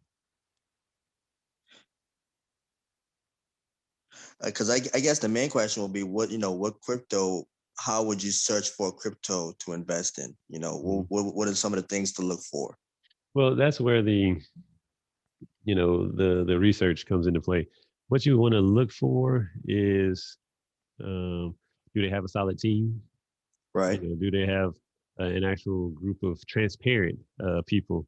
Because I guess the main question will be what crypto, how would you search for crypto to invest in? What are some of the things to look for? Well, that's where the research comes into play. What you want to look for is, do they have a solid team? Right. Do they have an actual group of transparent people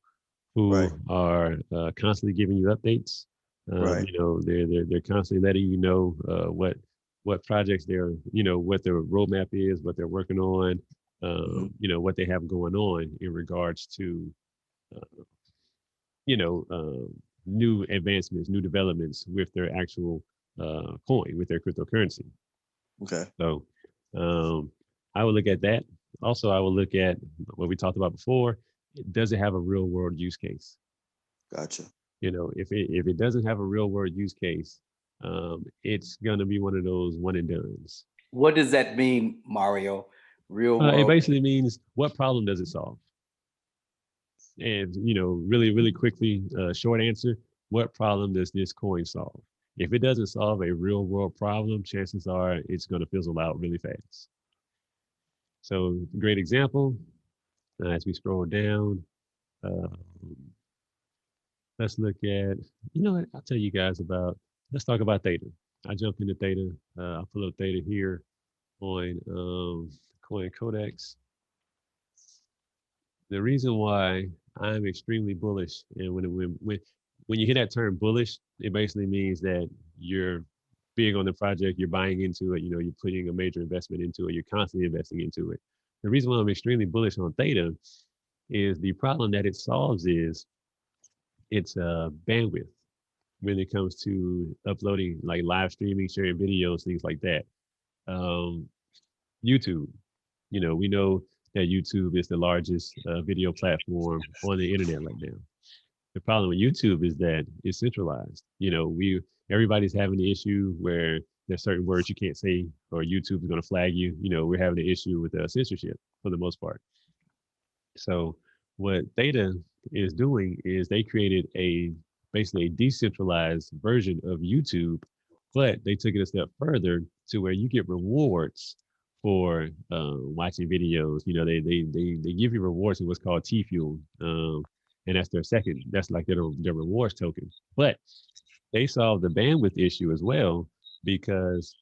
who are constantly giving you updates? They're constantly letting you know what projects they're, what their roadmap is, what they're working on, what they have going on in regards to, new advancements, new developments with their actual coin, with their cryptocurrency. Okay. So I will look at that. Also, I will look at what we talked about before. Does it have a real world use case? Gotcha. If it doesn't have a real world use case, it's gonna be one of those one and dones. What does that mean, Mario? Real world? It basically means, what problem does it solve? And really, really quickly, short answer: what problem does this coin solve? If it doesn't solve a real world problem, chances are it's going to fizzle out really fast. So, great example. As we scroll down, let's look at, what I'll tell you guys about. Let's talk about Theta. I jumped into Theta. I'll pull up Theta here on Coin Codex. The reason why I'm extremely bullish, and when you hear that term bullish, it basically means that you're big on the project, you're buying into it, you're putting a major investment into it, you're constantly investing into it. The reason why I'm extremely bullish on Theta is the problem that it solves is it's bandwidth when it comes to uploading, like live streaming, sharing videos, things like that. YouTube, we know that YouTube is the largest video platform on the internet right now. The problem with YouTube is that it's centralized. Everybody's having the issue where there's certain words you can't say, or YouTube is going to flag you. We're having an issue with censorship for the most part. So what Theta is doing is they created basically a decentralized version of YouTube, but they took it a step further to where you get rewards for watching videos. They give you rewards in what's called T-Fuel, and that's like their rewards token. But they solved the bandwidth issue as well, because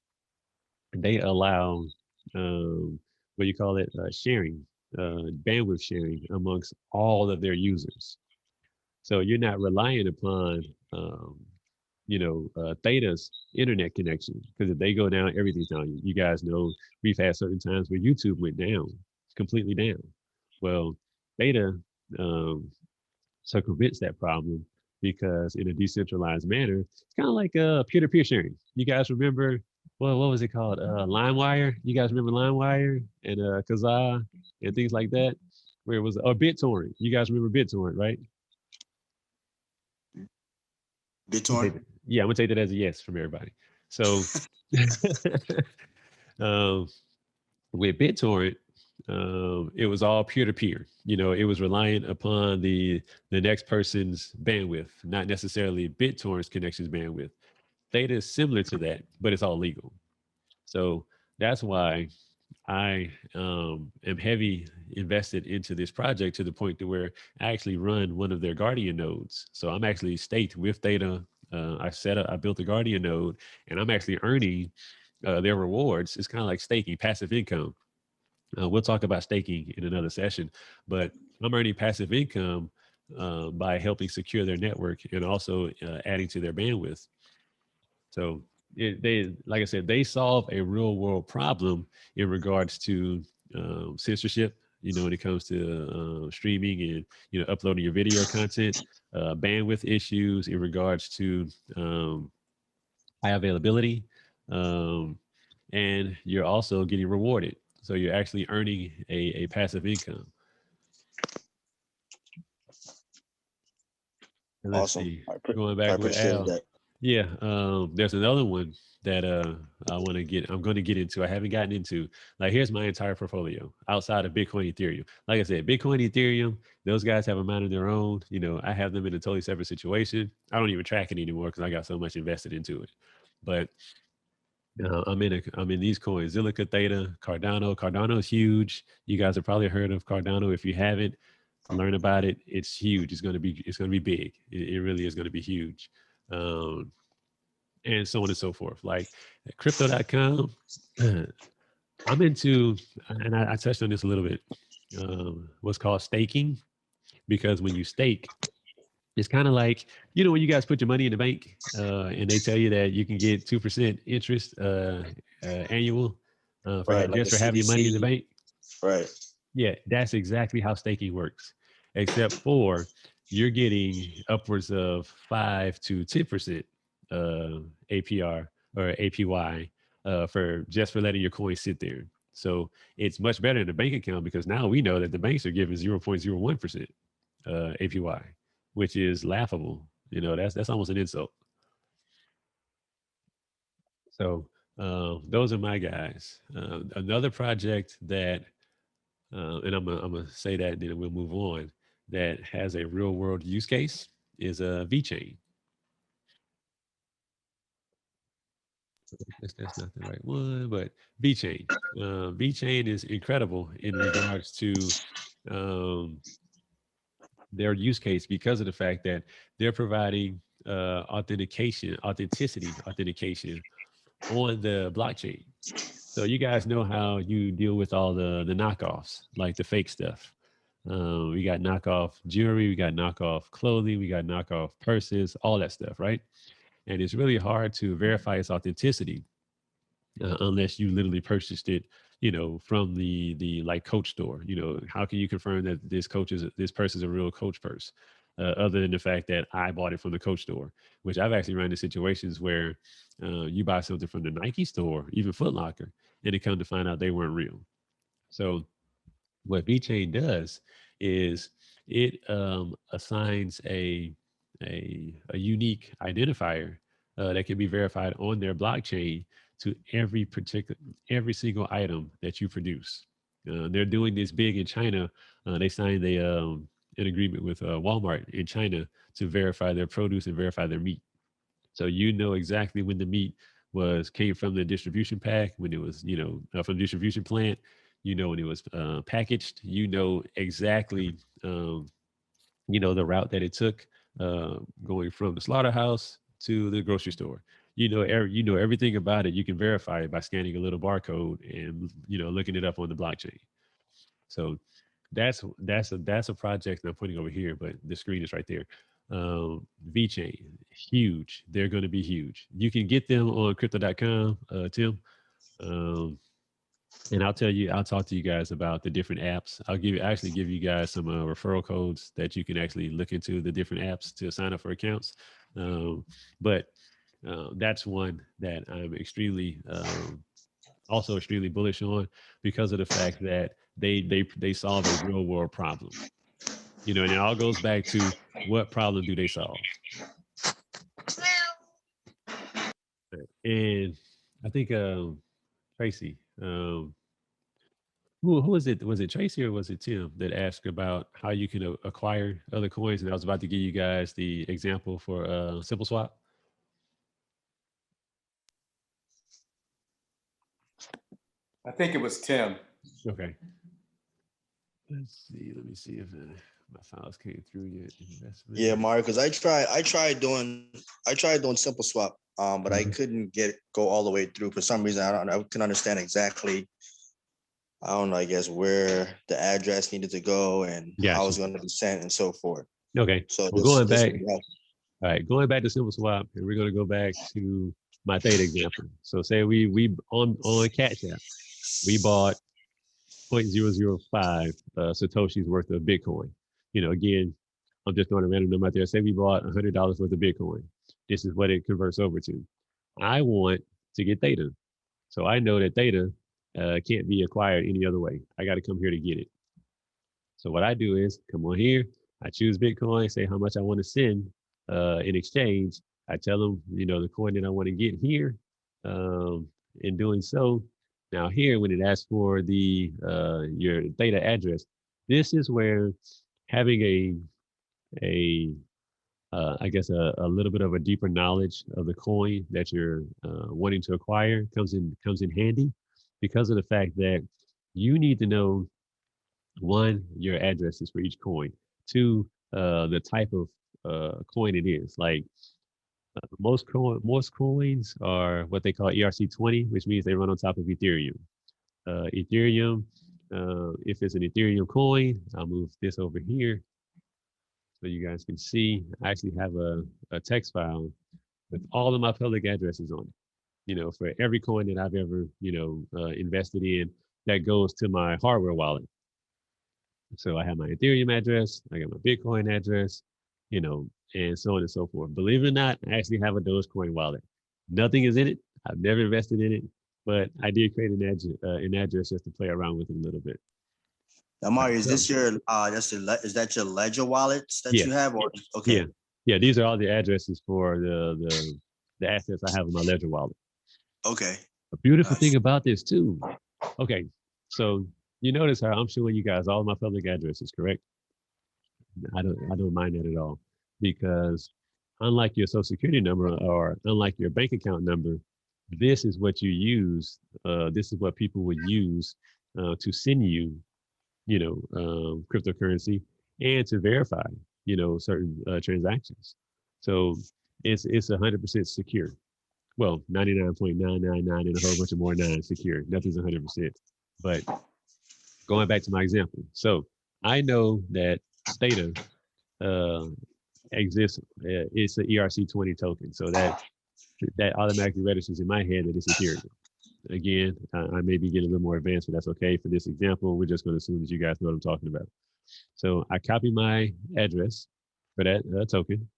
they allow what you call it, sharing, bandwidth sharing amongst all of their users. So you're not relying upon Theta's internet connection, because if they go down, everything's down. You guys know we've had certain times where YouTube went down, completely down. Well, Theta circumvents that problem, because in a decentralized manner, it's kind of like peer-to-peer sharing. You guys remember, what was it called? LimeWire. You guys remember LimeWire and Kazaa and things like that, where it was, or BitTorrent. You guys remember BitTorrent, right? BitTorrent? Yeah, I'm gonna take that as a yes from everybody. So with BitTorrent, it was all peer-to-peer. It was reliant upon the next person's bandwidth, not necessarily BitTorrent's connections bandwidth. Theta is similar to that, but it's all legal. So that's why I am heavy invested into this project to the point to where I actually run one of their Guardian nodes. So I'm actually staked with Theta. I built a Guardian node, and I'm actually earning their rewards. It's kind of like staking, passive income. We'll talk about staking in another session, but I'm earning passive income by helping secure their network and also adding to their bandwidth. So they, like I said, they solve a real world problem in regards to censorship. You know, when it comes to streaming and uploading your video content, bandwidth issues in regards to high availability, and you're also getting rewarded. So you're actually earning a passive income. And let's Awesome. see, I going back with appreciate Al. that. Yeah, there's another one that I'm going to get into. I haven't gotten into. Like, here's my entire portfolio outside of Bitcoin, Ethereum. Like I said, Bitcoin, Ethereum, those guys have a mind of their own. You know, I have them in a totally separate situation. I don't even track it anymore because I got so much invested into it. But I'm in these coins: Zilliqa, Theta, Cardano. Cardano is huge. You guys have probably heard of Cardano. If you haven't, learn about it. It's huge. It's going to be big. It really is going to be huge. Um, and so on and so forth. Like crypto.com, I'm into, and I touched on this a little bit, what's called staking, because when you stake, it's kind of like, when you guys put your money in the bank and they tell you that you can get 2% interest annual Right, like a just for having your money in the CDC. bank. Right. Yeah, that's exactly how staking works, except for you're getting upwards of 5 to 10% APR or APY for letting your coin sit there. So it's much better than a bank account because now we know that the banks are giving 0.01% APY, which is laughable. That's almost an insult. So those are my guys. Another project that and I'm gonna say that, and then we'll move on. That has a real world use case is a VeChain. That's not the right one, but VeChain. VeChain is incredible in regards to um, their use case because of the fact that they're providing authentication on the blockchain. So you guys know how you deal with all the knockoffs, like the fake stuff. We got knockoff jewelry, we got knockoff clothing, we got knockoff purses, all that stuff, right? And it's really hard to verify its authenticity unless you literally purchased it, from the like Coach store. How can you confirm that this purse is a real Coach purse? Other than the fact that I bought it from the Coach store, which I've actually run into situations where you buy something from the Nike store, even Foot Locker, and it come to find out they weren't real. So what VeChain does is it assigns a unique identifier that can be verified on their blockchain to every single item that you produce. They're doing this big in China. They signed an agreement with Walmart in China to verify their produce and verify their meat. So you know exactly when the meat came from the distribution pack, when it was from the distribution plant. When it was packaged. Exactly the route that it took going from the slaughterhouse to the grocery store. You know everything about it. You can verify it by scanning a little barcode and looking it up on the blockchain. So that's a project I'm putting over here, but the screen is right there. VeChain, huge. They're going to be huge. You can get them on crypto.com, Tim. And I'll talk to you guys about the different apps. Actually give you guys some referral codes that you can actually look into the different apps to sign up for accounts. But that's one that I'm also extremely bullish on because of the fact that they solve a real world problem. And it all goes back to what problem do they solve? And I think Tracy, who was it? Was it Tracy or was it Tim that asked about how you can acquire other coins? And I was about to give you guys the example for Simple Swap. I think it was Tim. Okay. Let's see. Let me see if my files came through yet. Investment. Yeah, Mario, because I tried doing Simple Swap, but I couldn't go all the way through for some reason. I couldn't understand exactly. I don't know, I guess where the address needed to go and how it was going to be sent and so forth. Okay. So well, going back. All right, going back to Simple Swap, and we're going to go back to my Theta example. So say we on Cash App, we bought 0.005 Satoshi's worth of Bitcoin. You know, again, I'm just throwing a random number out there. Say we bought $100 worth of Bitcoin. This is what it converts over to. I want to get Theta. So I know that Theta can't be acquired any other way. I got to come here to get it. So what I do is come on here, I choose Bitcoin, say how much I want to send in exchange. I tell them, you know, the coin that I want to get here. In doing so, now here, when it asks for the your Theta address, this is where having I guess a little bit of a deeper knowledge of the coin that you're wanting to acquire comes in handy, because of the fact that you need to know, one, your addresses for each coin, two, the type of coin it is. Like most coins are what they call ERC20, which means they run on top of Ethereum. Ethereum, if it's an Ethereum coin, I'll move this over here so you guys can see. I actually have a text file with all of my public addresses on it. You know, for every coin that I've ever, invested in, that goes to my hardware wallet. So I have my Ethereum address, I got my Bitcoin address, and so on and so forth. Believe it or not, I actually have a Dogecoin wallet. Nothing is in it. I've never invested in it, but I did create an address just to play around with it a little bit. Now, Mario, is this your is that your Ledger wallets that you have? Or okay. Yeah, these are all the addresses for the assets I have in my Ledger wallet. Okay. A beautiful thing about this too. Okay, so you notice how I'm showing you guys all my public addresses, correct? I don't mind that at all, because unlike your social security number or unlike your bank account number, this is what you use. This is what people would use to send you, cryptocurrency, and to verify, certain transactions. So it's 100% secure. Well, 99.999 and a whole bunch of more nines secure. Nothing's 100%. But going back to my example, so I know that Theta exists. It's an ERC20 token, so that automatically registers in my head that it's Ethereum. Again, I may be getting a little more advanced, but that's okay. For this example, we're just going to assume that you guys know what I'm talking about. So I copy my address for that token.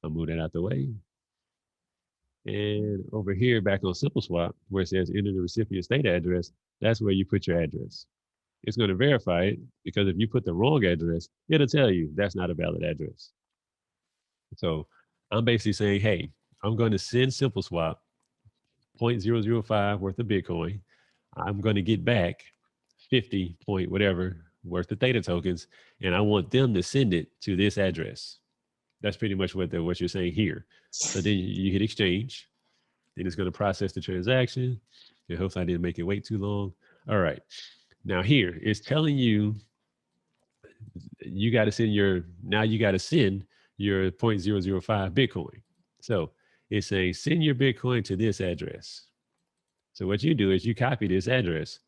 I'll move that out the way. And over here, back on Simple Swap, where it says enter the recipient's Theta address, that's where you put your address. It's going to verify it, because if you put the wrong address, it'll tell you that's not a valid address. So I'm basically saying, hey, I'm going to send Simple Swap 0.005 worth of Bitcoin. I'm going to get back 50 point whatever worth of Theta tokens, and I want them to send it to this address. That's pretty much what you're saying here. So then you hit exchange. Then it's going to process the transaction. I hope I didn't make it wait too long. All right. Now here it's telling you you got to send your 0.005 Bitcoin. So it's saying send your Bitcoin to this address. So what you do is you copy this address,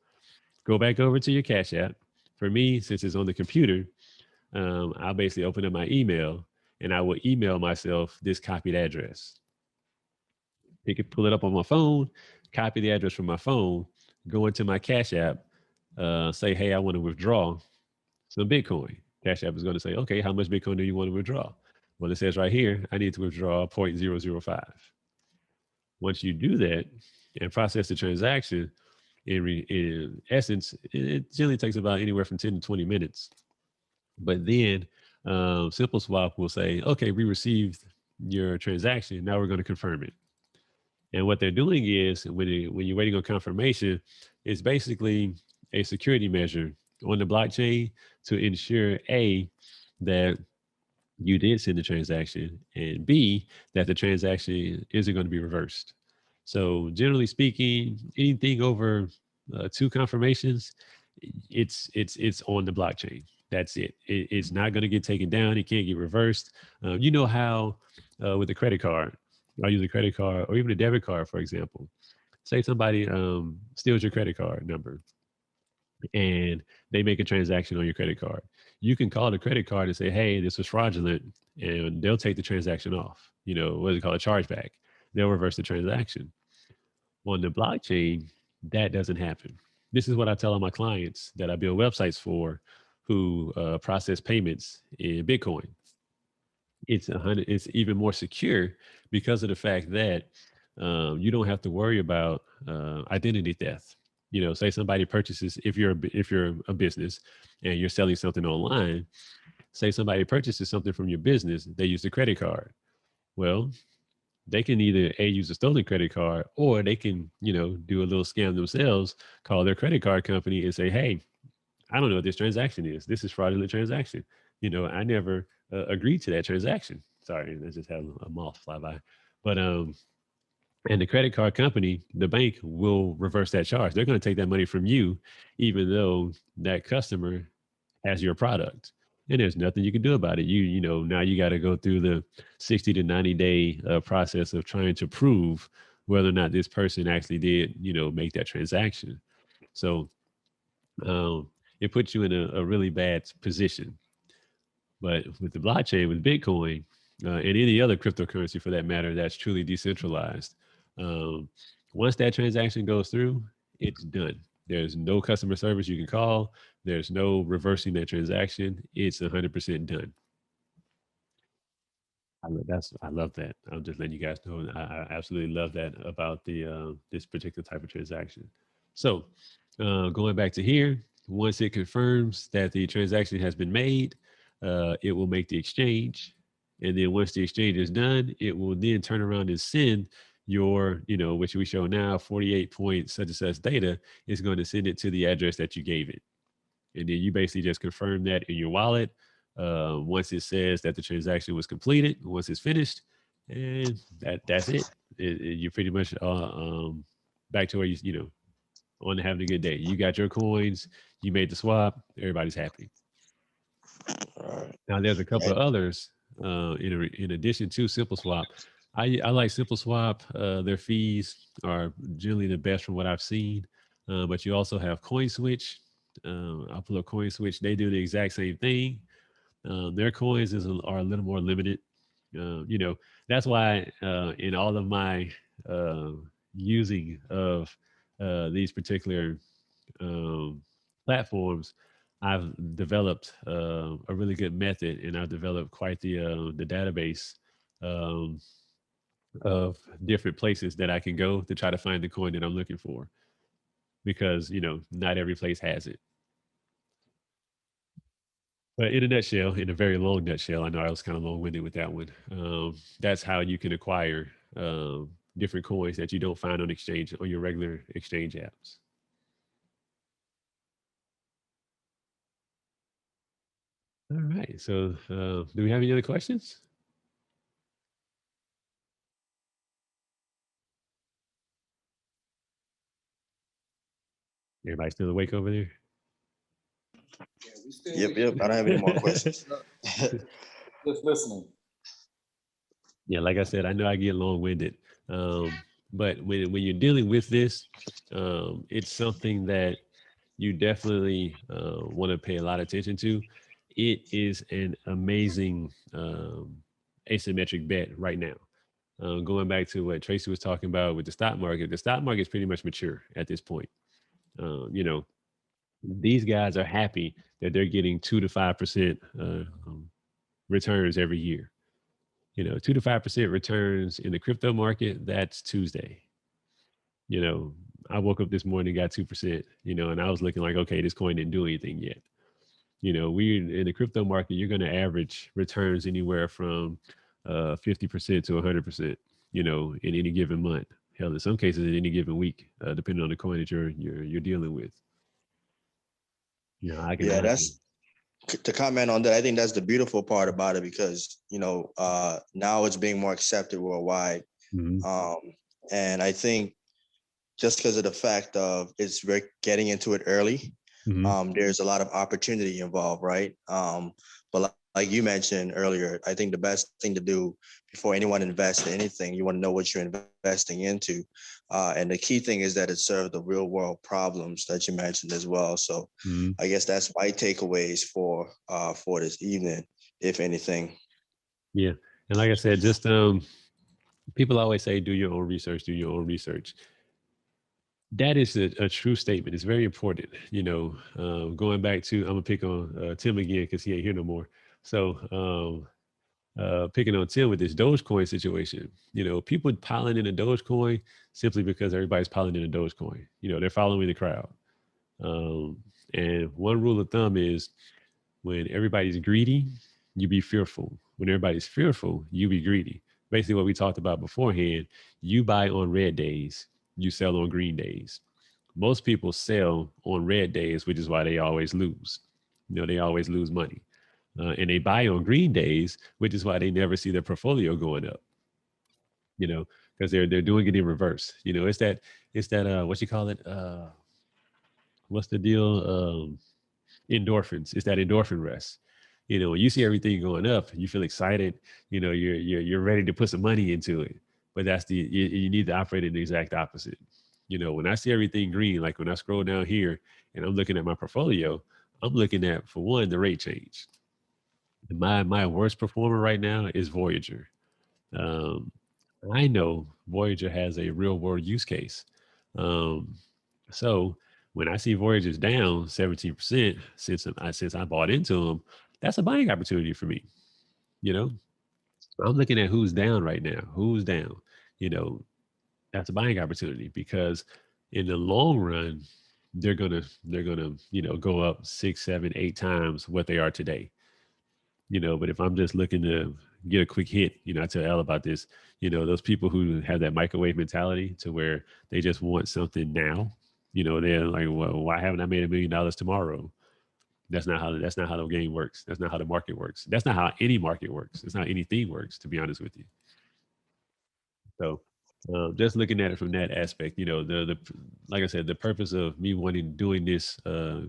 go back over to your Cash App. For me, since it's on the computer, I'll basically open up my email and I will email myself this copied address. Pull it up on my phone, copy the address from my phone, go into my Cash App, say, hey, I want to withdraw some Bitcoin. Cash App is going to say, okay, how much Bitcoin do you want to withdraw? Well, it says right here, I need to withdraw 0.005. Once you do that and process the transaction, in essence, it generally takes about anywhere from 10 to 20 minutes. But then Simple Swap will say, okay, we received your transaction. Now we're going to confirm it. And what they're doing is when you're waiting on confirmation, it's basically a security measure on the blockchain to ensure A, that you did send the transaction, and B, that the transaction isn't going to be reversed. So generally speaking, anything over two confirmations, it's on the blockchain. That's it. It's not going to get taken down. It can't get reversed. You know how with a credit card, I use a credit card or even a debit card, for example. Say somebody steals your credit card number and they make a transaction on your credit card. You can call the credit card and say, hey, this was fraudulent, and they'll take the transaction off. You know, what is it called? A chargeback. They'll reverse the transaction. On the blockchain, that doesn't happen. This is what I tell all my clients that I build websites for who process payments in Bitcoin. It's even more secure because of the fact that you don't have to worry about identity theft. You know, say somebody purchases, if you're a business and you're selling something online, say somebody purchases something from your business, they use a credit card. Well, they can either use a stolen credit card, or they can, you know, do a little scam themselves, call their credit card company and say, hey, I don't know what this transaction is. This is fraudulent transaction. You know, I never agreed to that transaction. Sorry, I just had a moth fly by. But and the credit card company, the bank will reverse that charge. They're going to take that money from you, even though that customer has your product. And there's nothing you can do about it. You know, now you got to go through the 60 to 90-day process of trying to prove whether or not this person actually did, you know, make that transaction. So it puts you in a really bad position. But with the blockchain, with Bitcoin, and any other cryptocurrency for that matter, that's truly decentralized. Um, Once that transaction goes through, it's done. There's no customer service you can call. There's no reversing that transaction. It's 100% done. I love that. I'm just letting you guys know. I absolutely love that about the this particular type of transaction. So going back to here, once it confirms that the transaction has been made, it will make the exchange, and then once the exchange is done, it will then turn around and send your, you know, which we show now, 48 point such and such data is going to send it to the address that you gave it, and then you basically just confirm that in your wallet. Once it says that the transaction was completed, once it's finished, and that's it. You're pretty much back to where you know, on having a good day. You got your coins, you made the swap, everybody's happy. Now there's a couple of others in addition to Simple Swap. I like Simple Swap. Their fees are generally the best from what I've seen. But you also have CoinSwitch. I'll pull up CoinSwitch. They do the exact same thing. Their coins are a little more limited. You know, that's why in all of my using of these particular platforms, I've developed a really good method, and I've developed quite the database um, of different places that I can go to try to find the coin that I'm looking for, because you know not every place has it. But in a nutshell, in a very long nutshell, I know I was kind of long-winded with that one. That's how you can acquire different coins that you don't find on exchange, on your regular exchange apps. All right. So, do we have any other questions? Everybody still awake over there? Yeah, we still Yep. I don't have any more questions. just listening. Yeah, like I said, I know I get long-winded, but when you're dealing with this, it's something that you definitely want to pay a lot of attention to. It is an amazing asymmetric bet right now. Going back to what Tracy was talking about with the stock market is pretty much mature at this point. You know, these guys are happy that they're getting 2 to 5% returns every year. You know, 2 to 5% returns in the crypto market, that's Tuesday. You know, I woke up this morning, got 2%, you know, and I was looking like, okay, this coin didn't do anything yet. You know, we in the crypto market, you're going to average returns anywhere from 50% to 100%, you know, in any given month. Hell, in some cases, in any given week, depending on the coin that you're dealing with. You know, I can Yeah, honestly, that's to comment on that. I think that's the beautiful part about it, because you know now it's being more accepted worldwide, Mhm. and I think just because of the fact of getting into it early. There's a lot of opportunity involved, right? But like you mentioned earlier, I think the best thing to do before anyone invests in anything, you want to know what you're investing into. And the key thing is that it serves the real world problems that you mentioned as well. So I guess that's my takeaways for this evening, if anything. Yeah. And like I said, just people always say, do your own research, do your own research. That is a true statement. It's very important. You know, going back to, I'm gonna pick on Tim again because he ain't here no more. So picking on Tim with this Dogecoin situation, you know, people piling in a Dogecoin simply because everybody's piling in a Dogecoin. You know, they're following the crowd. And one rule of thumb is when everybody's greedy, you be fearful. When everybody's fearful, you be greedy. Basically, what we talked about beforehand, you buy on red days, you sell on green days. Most people sell on red days, which is why they always lose. You know, they always lose money. And they buy on green days, which is why they never see their portfolio going up. You know, because they're doing it in reverse. You know, it's that what you call it? What's the deal? Endorphins. It's that endorphin rest. You know, when you see everything going up, you feel excited. You know, you're ready to put some money into it. But that's you need to operate in the exact opposite. You know, when I see everything green, like when I scroll down here and I'm looking at my portfolio, I'm looking at, for one, the rate change. My worst performer right now is Voyager. Um, I know Voyager has a real world use case. Um, so when I see Voyager's down 17% since I bought into them, that's a buying opportunity for me. You know, I'm looking at who's down right now. Who's down? You know, that's a buying opportunity because in the long run, they're gonna go up 6, 7, 8 times what they are today. You know, but if I'm just looking to get a quick hit, you know, I tell Al about this, you know, those people who have that microwave mentality to where they just want something now, you know, they're like, well, why haven't I made $1 million tomorrow? That's not how the game works. That's not how the market works. That's not how any market works. That's not how anything works, to be honest with you. So just looking at it from that aspect, you know, the like I said, the purpose of me doing this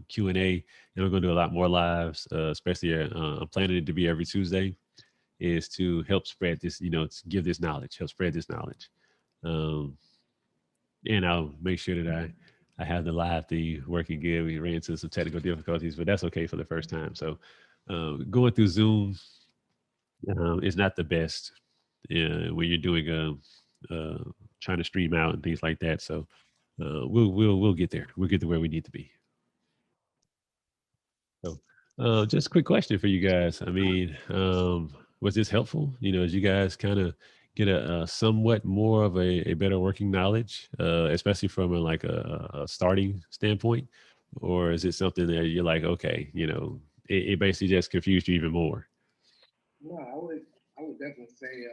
Q&A, and we're going to do a lot more lives, especially I'm planning it to be every Tuesday, is to help spread this, you know, to give this knowledge, help spread this knowledge. Um, and I'll make sure that I have the live thing working good. We ran into some technical difficulties, but that's okay for the first time. So going through Zoom is not the best when you're doing trying to stream out and things like that. So we'll get there. We'll get to where we need to be. So just a quick question for you guys. I mean, was this helpful? You know, as you guys kind of get a somewhat more of a better working knowledge, especially from a starting standpoint, or is it something that you're like, okay, you know, it basically just confused you even more? No, I would definitely say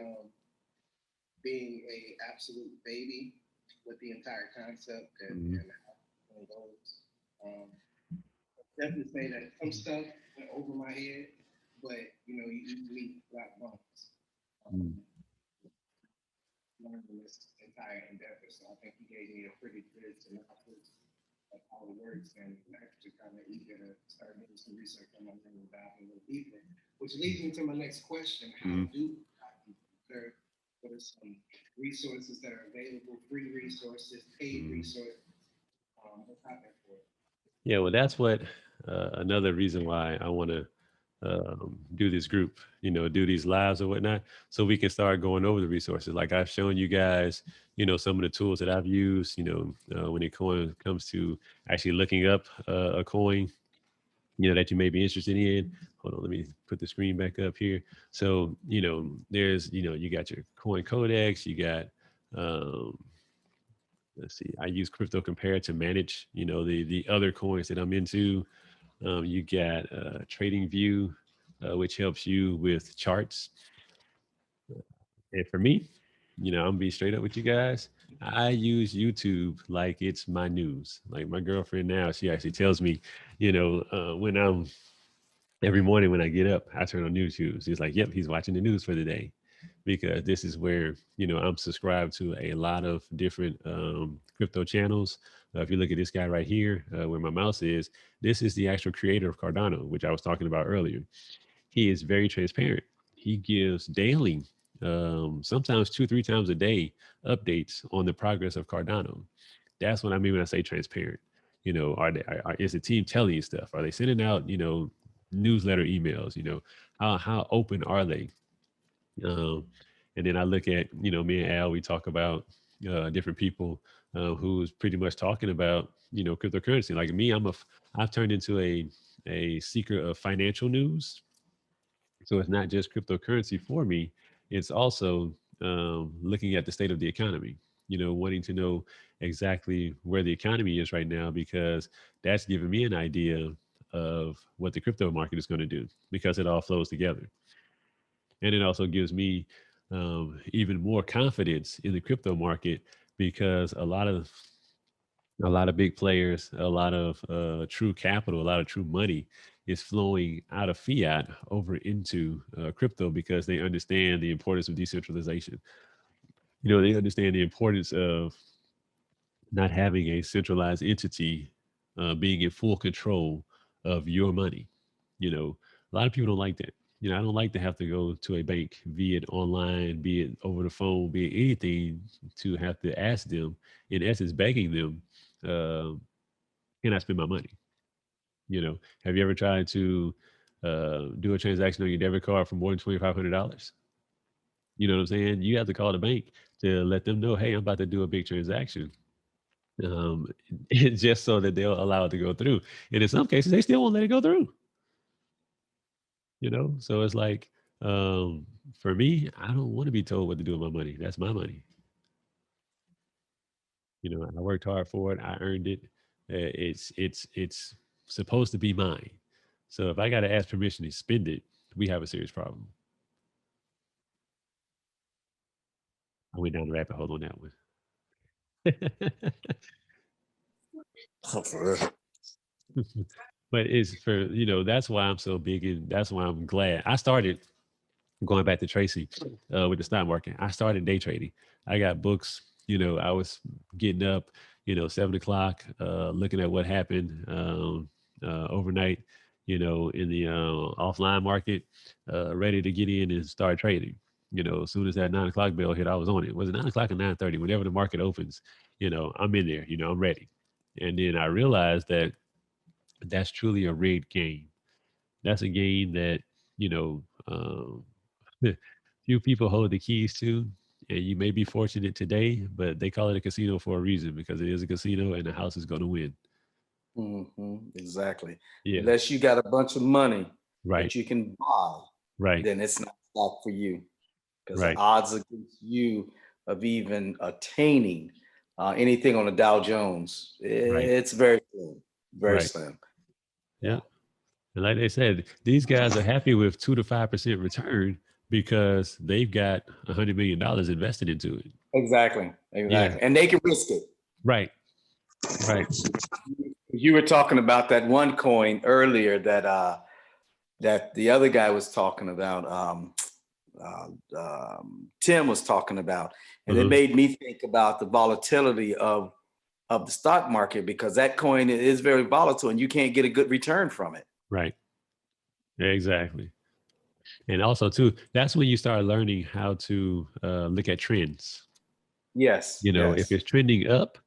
being a absolute baby with the entire concept and how it goes. Definitely say that some stuff went over my head, but you know, you meet black bumps. Learning this entire endeavor, so I think he gave me a pretty good synopsis of how it works, and I'm actually kind of eager to start doing some research on my name and dive a little deeper. Which leads me to my next question: how do I there? What are some resources that are available? Free resources, paid resources. What's happening for it? Yeah, well, that's what another reason why I want to do this group, you know, do these lives or whatnot, so we can start going over the resources. Like I've shown you guys, you know, some of the tools that I've used, you know, when it comes to actually looking up a coin, you know, that you may be interested in. Hold on, let me put the screen back up here. So, you know, there's, you know, you got your coin codex, you got, let's see, I use Crypto Compare to manage, you know, the other coins that I'm into. You got Trading View, which helps you with charts. And for me, you know, I'm gonna be straight up with you guys. I use YouTube like it's my news. Like my girlfriend now, she actually tells me, you know, when I'm every morning when I get up, I turn on YouTube. She's like, "Yep, he's watching the news for the day." because this is where, you know, I'm subscribed to a lot of different crypto channels. If you look at this guy right here, where my mouse is, this is the actual creator of Cardano, which I was talking about earlier. He is very transparent. He gives daily, sometimes 2, 3 times a day, updates on the progress of Cardano. That's what I mean when I say transparent. You know, is the team telling you stuff? Are they sending out, you know, newsletter emails? You know, how open are they? And then I look at, you know, me and Al, we talk about different people who's pretty much talking about, you know, cryptocurrency. Like me, I've turned into a seeker of financial news. So it's not just cryptocurrency for me. It's also looking at the state of the economy, you know, wanting to know exactly where the economy is right now, because that's giving me an idea of what the crypto market is going to do, because it all flows together. And it also gives me even more confidence in the crypto market, because a lot of big players, a lot of true capital, a lot of true money is flowing out of fiat over into crypto, because they understand the importance of decentralization. You know, they understand the importance of not having a centralized entity being in full control of your money. You know, a lot of people don't like that. You know, I don't like to have to go to a bank, be it online, be it over the phone, be it anything, to have to ask them, in essence, begging them, can I spend my money? You know, have you ever tried to do a transaction on your debit card for more than $2,500? You know what I'm saying? You have to call the bank to let them know, hey, I'm about to do a big transaction, um, just so that they'll allow it to go through. And in some cases, they still won't let it go through. You know, so it's like, for me, I don't want to be told what to do with my money. That's my money. You know, I worked hard for it. I earned it. It's supposed to be mine. So if I got to ask permission to spend it, we have a serious problem. I went down the rabbit hole on that one. Oh, for real. But it's for, you know, that's why I'm so big, and that's why I'm glad I started going back to Tracy with the stock market. I started day trading. I got books. You know, I was getting up, you know, 7 o'clock, looking at what happened overnight, you know, in the offline market, ready to get in and start trading. You know, as soon as that 9 o'clock bell hit, I was on it. Was it 9 o'clock or 9:30? Whenever the market opens, you know, I'm in there. You know, I'm ready. And then I realized that that's truly a rigged game. That's a game that, you know, few people hold the keys to. And you may be fortunate today, but they call it a casino for a reason, because it is a casino and the house is going to win. Exactly. Yeah. Unless you got a bunch of money Right. that you can buy, Right. then it's not stock for you, because Right. the odds against you of even attaining anything on the Dow Jones, Right. it's very slim, very Right. slim. Yeah. And like they said, these guys are happy with 2 to 5% return because they've got $100 million invested into it. Exactly. Yeah. And they can risk it. Right. Right. You were talking about that one coin earlier that that the other guy was talking about. Tim was talking about, and it made me think about the volatility of the stock market, because that coin is very volatile and you can't get a good return from it. Right. Exactly. And also too, that's when you start learning how to look at trends. Yes. You know, yes. if it's trending up,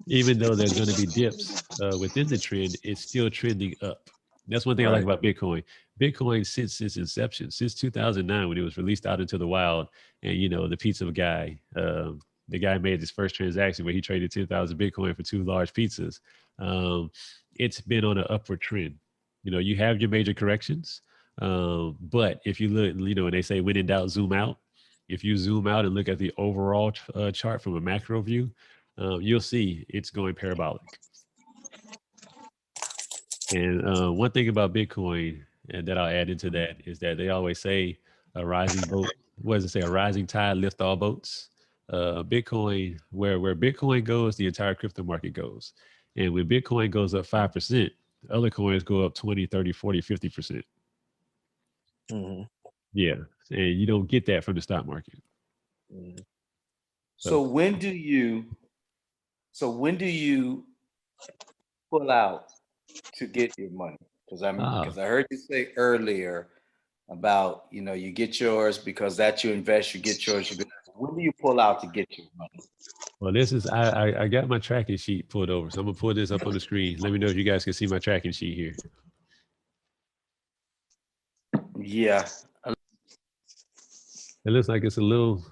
even though there's going to be dips within the trend, it's still trending up. That's one thing I like about Bitcoin. Bitcoin, since its inception, since 2009, when it was released out into the wild, and you know, the pizza guy, the guy made his first transaction where he traded 10,000 Bitcoin for 2 large pizzas. It's been on an upward trend. You know, you have your major corrections, but if you look, you know, and they say when in doubt, zoom out. If you zoom out and look at the overall chart from a macro view, you'll see it's going parabolic. And one thing about Bitcoin, and that I'll add into that, is that they always say a rising boat. What does it say? A rising tide lifts all boats. Bitcoin, where Bitcoin goes, the entire crypto market goes. And when Bitcoin goes up 5%, other coins go up 20, 30, 40, 50%. Yeah, and you don't get that from the stock market. So when do you pull out to get your money? Because I heard you say earlier about, you know, you get yours because that you invest, you get yours. When do you pull out to get your money? Well, this is I got my tracking sheet pulled over, so I'm gonna pull this up on the screen. Let me know if you guys can see my tracking sheet here. Yeah, It looks like it's a little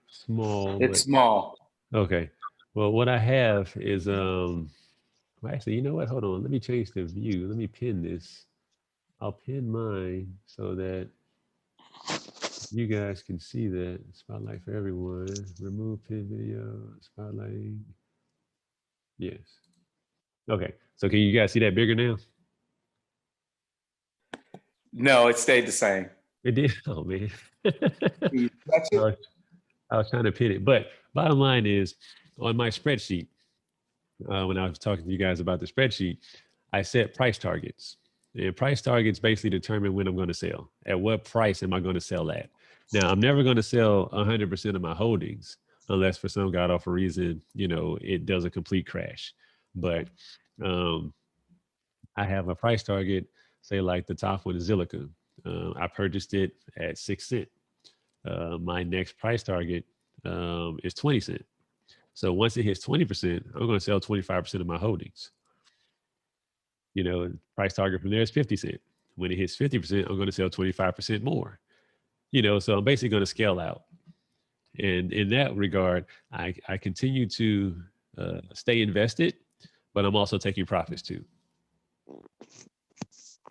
small. it's But small. okay. Well, what I have is well, actually, you know what? Hold on. Let me change the view. Let me pin this. I'll pin mine so that you guys can see that. Spotlight for everyone. Remove pin video. Spotlight. Yes. Okay. So can you guys see that bigger now? No, it stayed the same. It did. Oh man. You touch it? I was trying to pin it, but bottom line is on my spreadsheet. When I was talking to you guys about the spreadsheet, I set price targets. And price targets basically determine when I'm going to sell. At what price am I going to sell at? Now, I'm never going to sell 100% of my holdings unless for some god awful reason, you know, it does a complete crash. But I have a price target, say like the top one is Zilliqa. I purchased it at 6 cents. My next price target is 20 cents. So once it hits 20%, I'm going to sell 25% of my holdings. You know, price target from there is 50 cents. When it hits 50%, I'm going to sell 25% more. You know, so I'm basically going to scale out. And in that regard, I continue to stay invested, but I'm also taking profits too.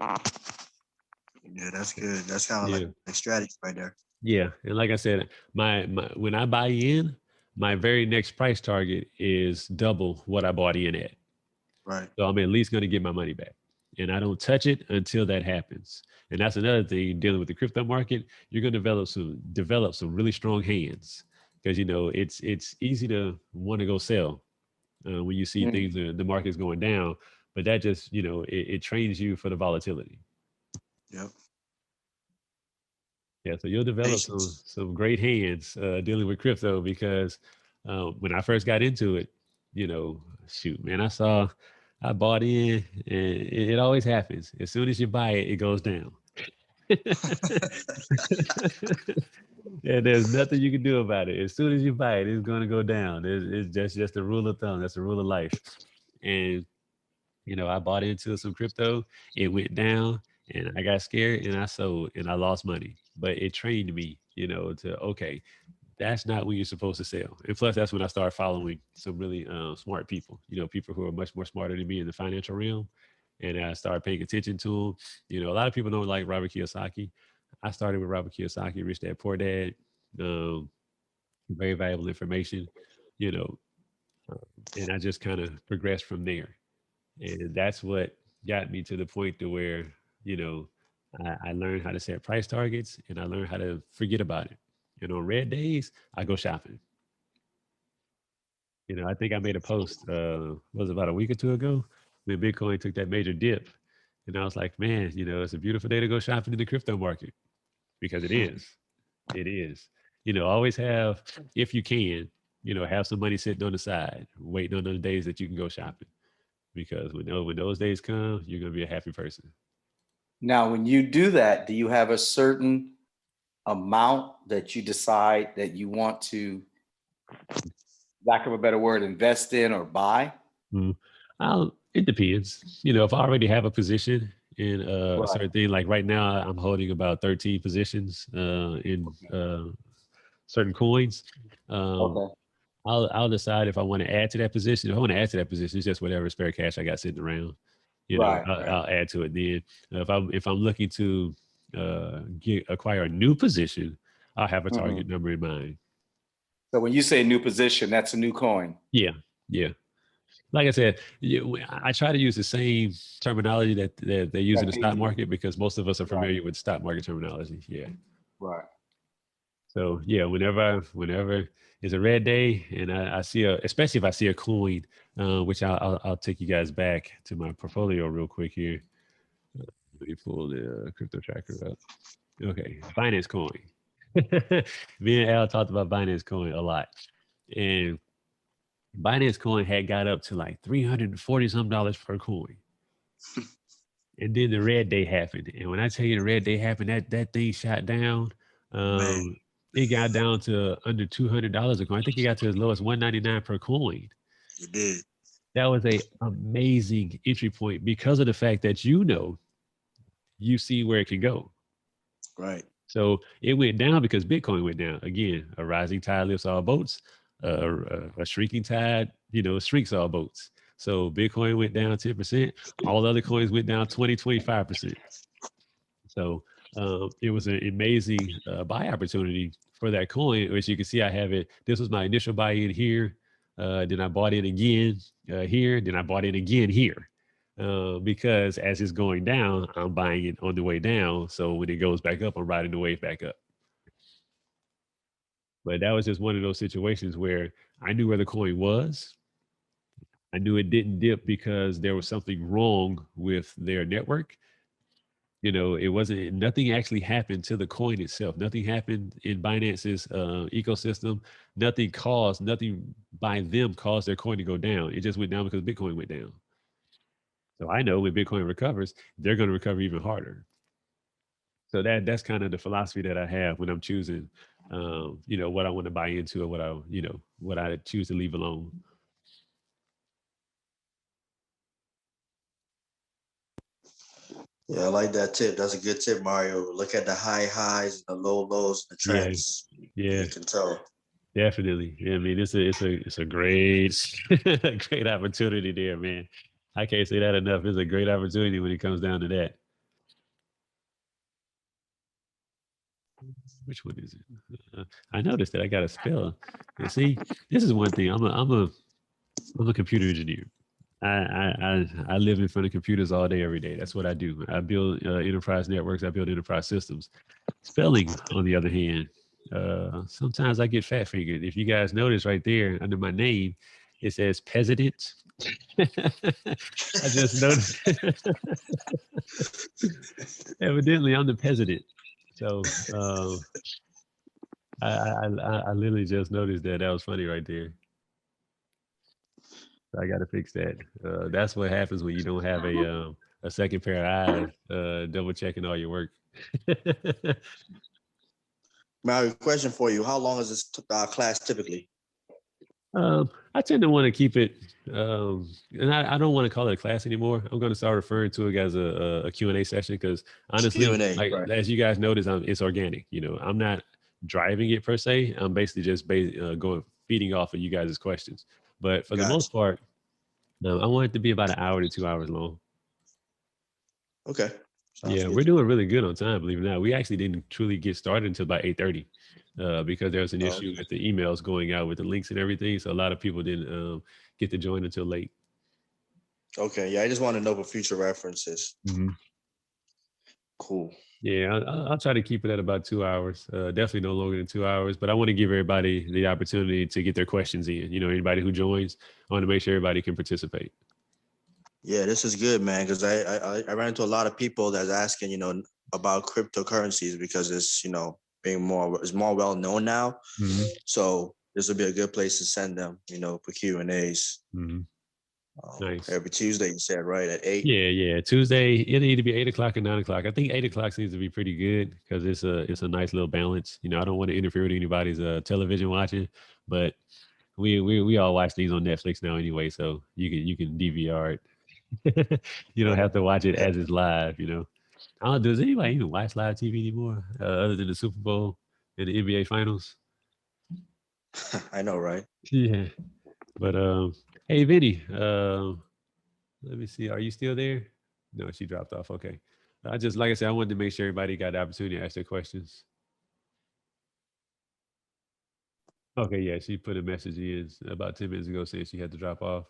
Yeah, that's good. That's kind of like a strategy right there. Yeah, and like I said, my when I buy in, my very next price target is double what I bought in at. Right. So I'm at least going to get my money back. And I don't touch it until that happens. And that's another thing dealing with the crypto market. You're going to develop some really strong hands because you know it's easy to want to go sell when you see things the market's going down, but that just you know it trains you for the volatility. Yep. Yeah, so you'll develop some great hands dealing with crypto because when I first got into it, you know, shoot, man, I bought in, and it always happens. As soon as you buy it, it goes down. And there's nothing you can do about it. As soon as you buy it, it's going to go down. It's just a rule of thumb. That's a rule of life. And you know, I bought into some crypto. It went down, and I got scared, and I sold, and I lost money. But it trained me, you know, to okay, that's not when you're supposed to sell. And plus, that's when I started following some really smart people. You know, people who are much more smarter than me in the financial realm, and I started paying attention to them. You know, a lot of people don't like Robert Kiyosaki. I started with Robert Kiyosaki, Rich Dad Poor Dad. Very valuable information, you know, and I just kind of progressed from there. And that's what got me to the point to where, you know, I learned how to set price targets and I learned how to forget about it. And on red days, I go shopping. You know, I think I made a post, was it about a week or two ago when Bitcoin took that major dip. And I was like, man, you know, it's a beautiful day to go shopping in the crypto market because it is. It is. You know, always have, if you can, you know, have some money sitting on the side, waiting on those days that you can go shopping. Because when those days come, you're gonna be a happy person. Now, when you do that, do you have a certain amount that you decide that you want to, lack of a better word, invest in or buy? It depends. You know, if I already have a position in a certain thing, like right now, I'm holding about 13 positions in certain coins. I'll decide if I want to add to that position. If I want to add to that position, it's just whatever spare cash I got sitting around. You know, I'll add to it then. If I'm looking to acquire a new position, I'll have a target number in mind. So when you say new position, that's a new coin. Yeah, yeah. Like I said, I try to use the same terminology that they use in the stock market because most of us are familiar with stock market terminology. Yeah. Right. So yeah, whenever it's a red day and I see especially if I see a coin, which I'll take you guys back to my portfolio real quick here. Let me pull the crypto tracker up. Okay, Binance Coin. Me and Al talked about Binance Coin a lot, and Binance Coin had got up to like $340 some per coin. And then the red day happened. And when I tell you the red day happened, that thing shot down. It got down to under $200 a coin. I think it got to as low as $199 per coin. It did. That was a amazing entry point because of the fact that you see where it can go. Right. So it went down because Bitcoin went down. Again, a rising tide lifts all boats. A shrinking tide, shrinks all boats. So Bitcoin went down 10%. All other coins went down 20, 25%. So it was an amazing buy opportunity for that coin, which you can see I have it. This was my initial buy in here. Then I bought it again here. Then I bought it again here. Because as it's going down, I'm buying it on the way down. So when it goes back up, I'm riding the wave back up. But that was just one of those situations where I knew where the coin was. I knew it didn't dip because there was something wrong with their network. It wasn't, nothing actually happened to the coin itself. Nothing happened in Binance's ecosystem. Nothing by them caused their coin to go down. It just went down because Bitcoin went down. So I know when Bitcoin recovers, they're going to recover even harder. So that's kind of the philosophy that I have when I'm choosing, what I want to buy into or what I choose to leave alone. Yeah, I like that tip. That's a good tip, Mario. Look at the high highs, the low lows, the trends. Yeah. You can tell. Definitely. Yeah, I mean, it's a great great opportunity there, man. I can't say that enough. It's a great opportunity when it comes down to that. Which one is it? I noticed that I got a spell. You see, this is one thing. I'm a computer engineer. I live in front of computers all day, every day. That's what I do. I build enterprise networks. I build enterprise systems. Spelling, on the other hand, sometimes I get fat fingered. If you guys notice right there under my name, it says president. I just noticed. Evidently, I'm the president. So I literally just noticed that. That was funny right there. So I got to fix that. That's what happens when you don't have a second pair of eyes, double checking all your work. Mario, question for you. How long is this class typically? I tend to want to keep it, and I don't want to call it a class anymore. I'm going to start referring to it as a Q&A session because honestly, Q&A, like right. as you guys notice, it's organic. I'm not driving it per se. I'm basically just feeding off of you guys' questions. But for the most part, I want it to be about an hour to 2 hours long. Okay. Yeah, we're doing really good on time, believe it or not. We actually didn't truly get started until about 8:30 because there was an issue with the emails going out with the links and everything. So a lot of people didn't get to join until late. Okay. Yeah, I just want to know for future references. Mm-hmm. Cool. Yeah, I'll try to keep it at about 2 hours. Definitely no longer than 2 hours, but I want to give everybody the opportunity to get their questions in. Anybody who joins, I want to make sure everybody can participate. Yeah, this is good, man, because I ran into a lot of people that's asking, about cryptocurrencies because it's, it's more well known now. Mm-hmm. So this would be a good place to send them, for Q&As. Mm-hmm. Nice. Every Tuesday, you said, right, at 8? Yeah. Tuesday, it'll either be 8 o'clock or 9 o'clock. I think 8 o'clock seems to be pretty good because it's a nice little balance. I don't want to interfere with anybody's television watching, but we all watch these on Netflix now anyway, so you can DVR it. You don't have to watch it as it's live. I don't. Does anybody even watch live TV anymore, other than the Super Bowl and the NBA Finals? I know, right? Yeah, but hey, Vinny, let me see. Are you still there? No, she dropped off. Okay. Like I said, I wanted to make sure everybody got the opportunity to ask their questions. Okay, yeah, she put a message in about 10 minutes ago saying she had to drop off.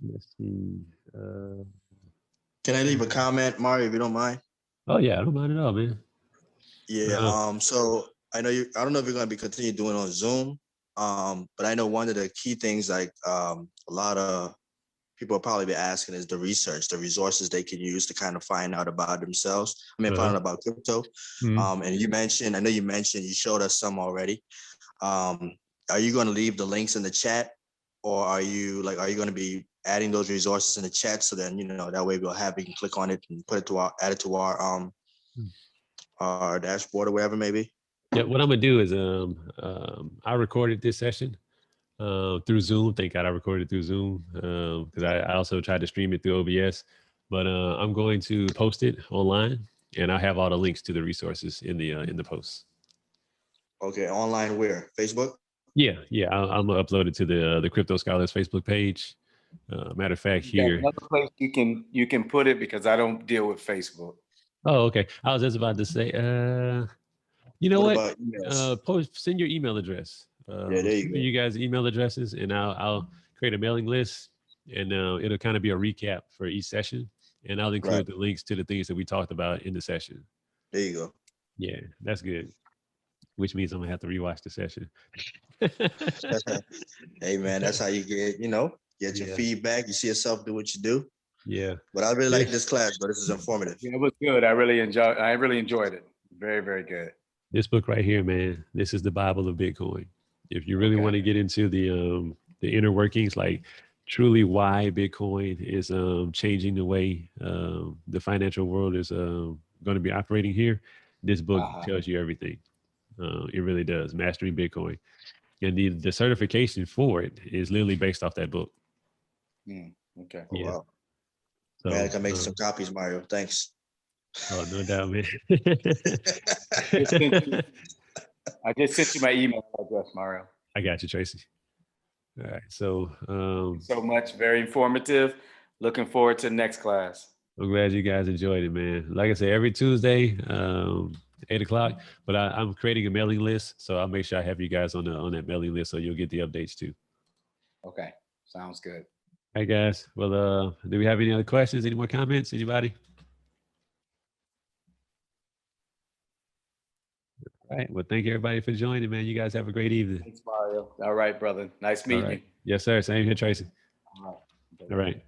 Let's see. Can I leave a comment, Mario, if you don't mind? Oh yeah, I don't mind at all, man. Yeah. So I know I don't know if you're gonna be continue doing on Zoom. But I know one of the key things, like a lot of people will probably be asking is the research, the resources they can use to kind of find out about themselves. Find out about crypto. And you mentioned, I know you mentioned, you showed us some already. Are you going to leave the links in the chat, or are you going to be adding those resources in the chat, so then, that way we can click on it and add it to our dashboard or wherever maybe? Yeah, what I'm gonna do is I recorded this session through Zoom. Thank God I recorded through Zoom, because I also tried to stream it through OBS. But I'm going to post it online, and I have all the links to the resources in the post. Okay, online where? Facebook? Yeah, I'm gonna upload it to the Crypto Scholars Facebook page. Matter of fact, here. Another place you can put it, because I don't deal with Facebook. Oh, okay. I was just about to say, you know What what? about emails? Send your email address. Yeah, there you go. You guys email addresses, and I'll create a mailing list, and it'll kind of be a recap for each session, and I'll include the links to the things that we talked about in the session. There you go. Yeah, that's good. Which means I'm gonna have to rewatch the session. Hey man, that's how you get your feedback. You see yourself do what you do. Yeah. But I really like this class, but this is informative. Yeah, it was good. I really enjoyed it. Very, very good. This book right here, man, this is the Bible of Bitcoin. If you really want to get into the inner workings, like truly why Bitcoin is changing the way the financial world is going to be operating here, this book tells you everything. It really does. Mastering Bitcoin. And the certification for it is literally based off that book. Okay. Oh, Yeah. wow. So, man, I can make some copies, Mario. Thanks. Oh, no doubt, man. I just sent you my email address, Mario. I got you, Tracy. All right. So, Thank you so much. Very informative. Looking forward to the next class. I'm glad you guys enjoyed it, man. Like I said, every Tuesday, 8 o'clock. But I'm creating a mailing list, so I'll make sure I have you guys on that mailing list, so you'll get the updates too. Okay, sounds good. All right, guys. Well, do we have any other questions? Any more comments? Anybody? All right. Well, thank you everybody for joining, man. You guys have a great evening. Thanks, Mario. All right, brother. Nice meeting you. Yes, sir. Same here, Tracy. All right. All right.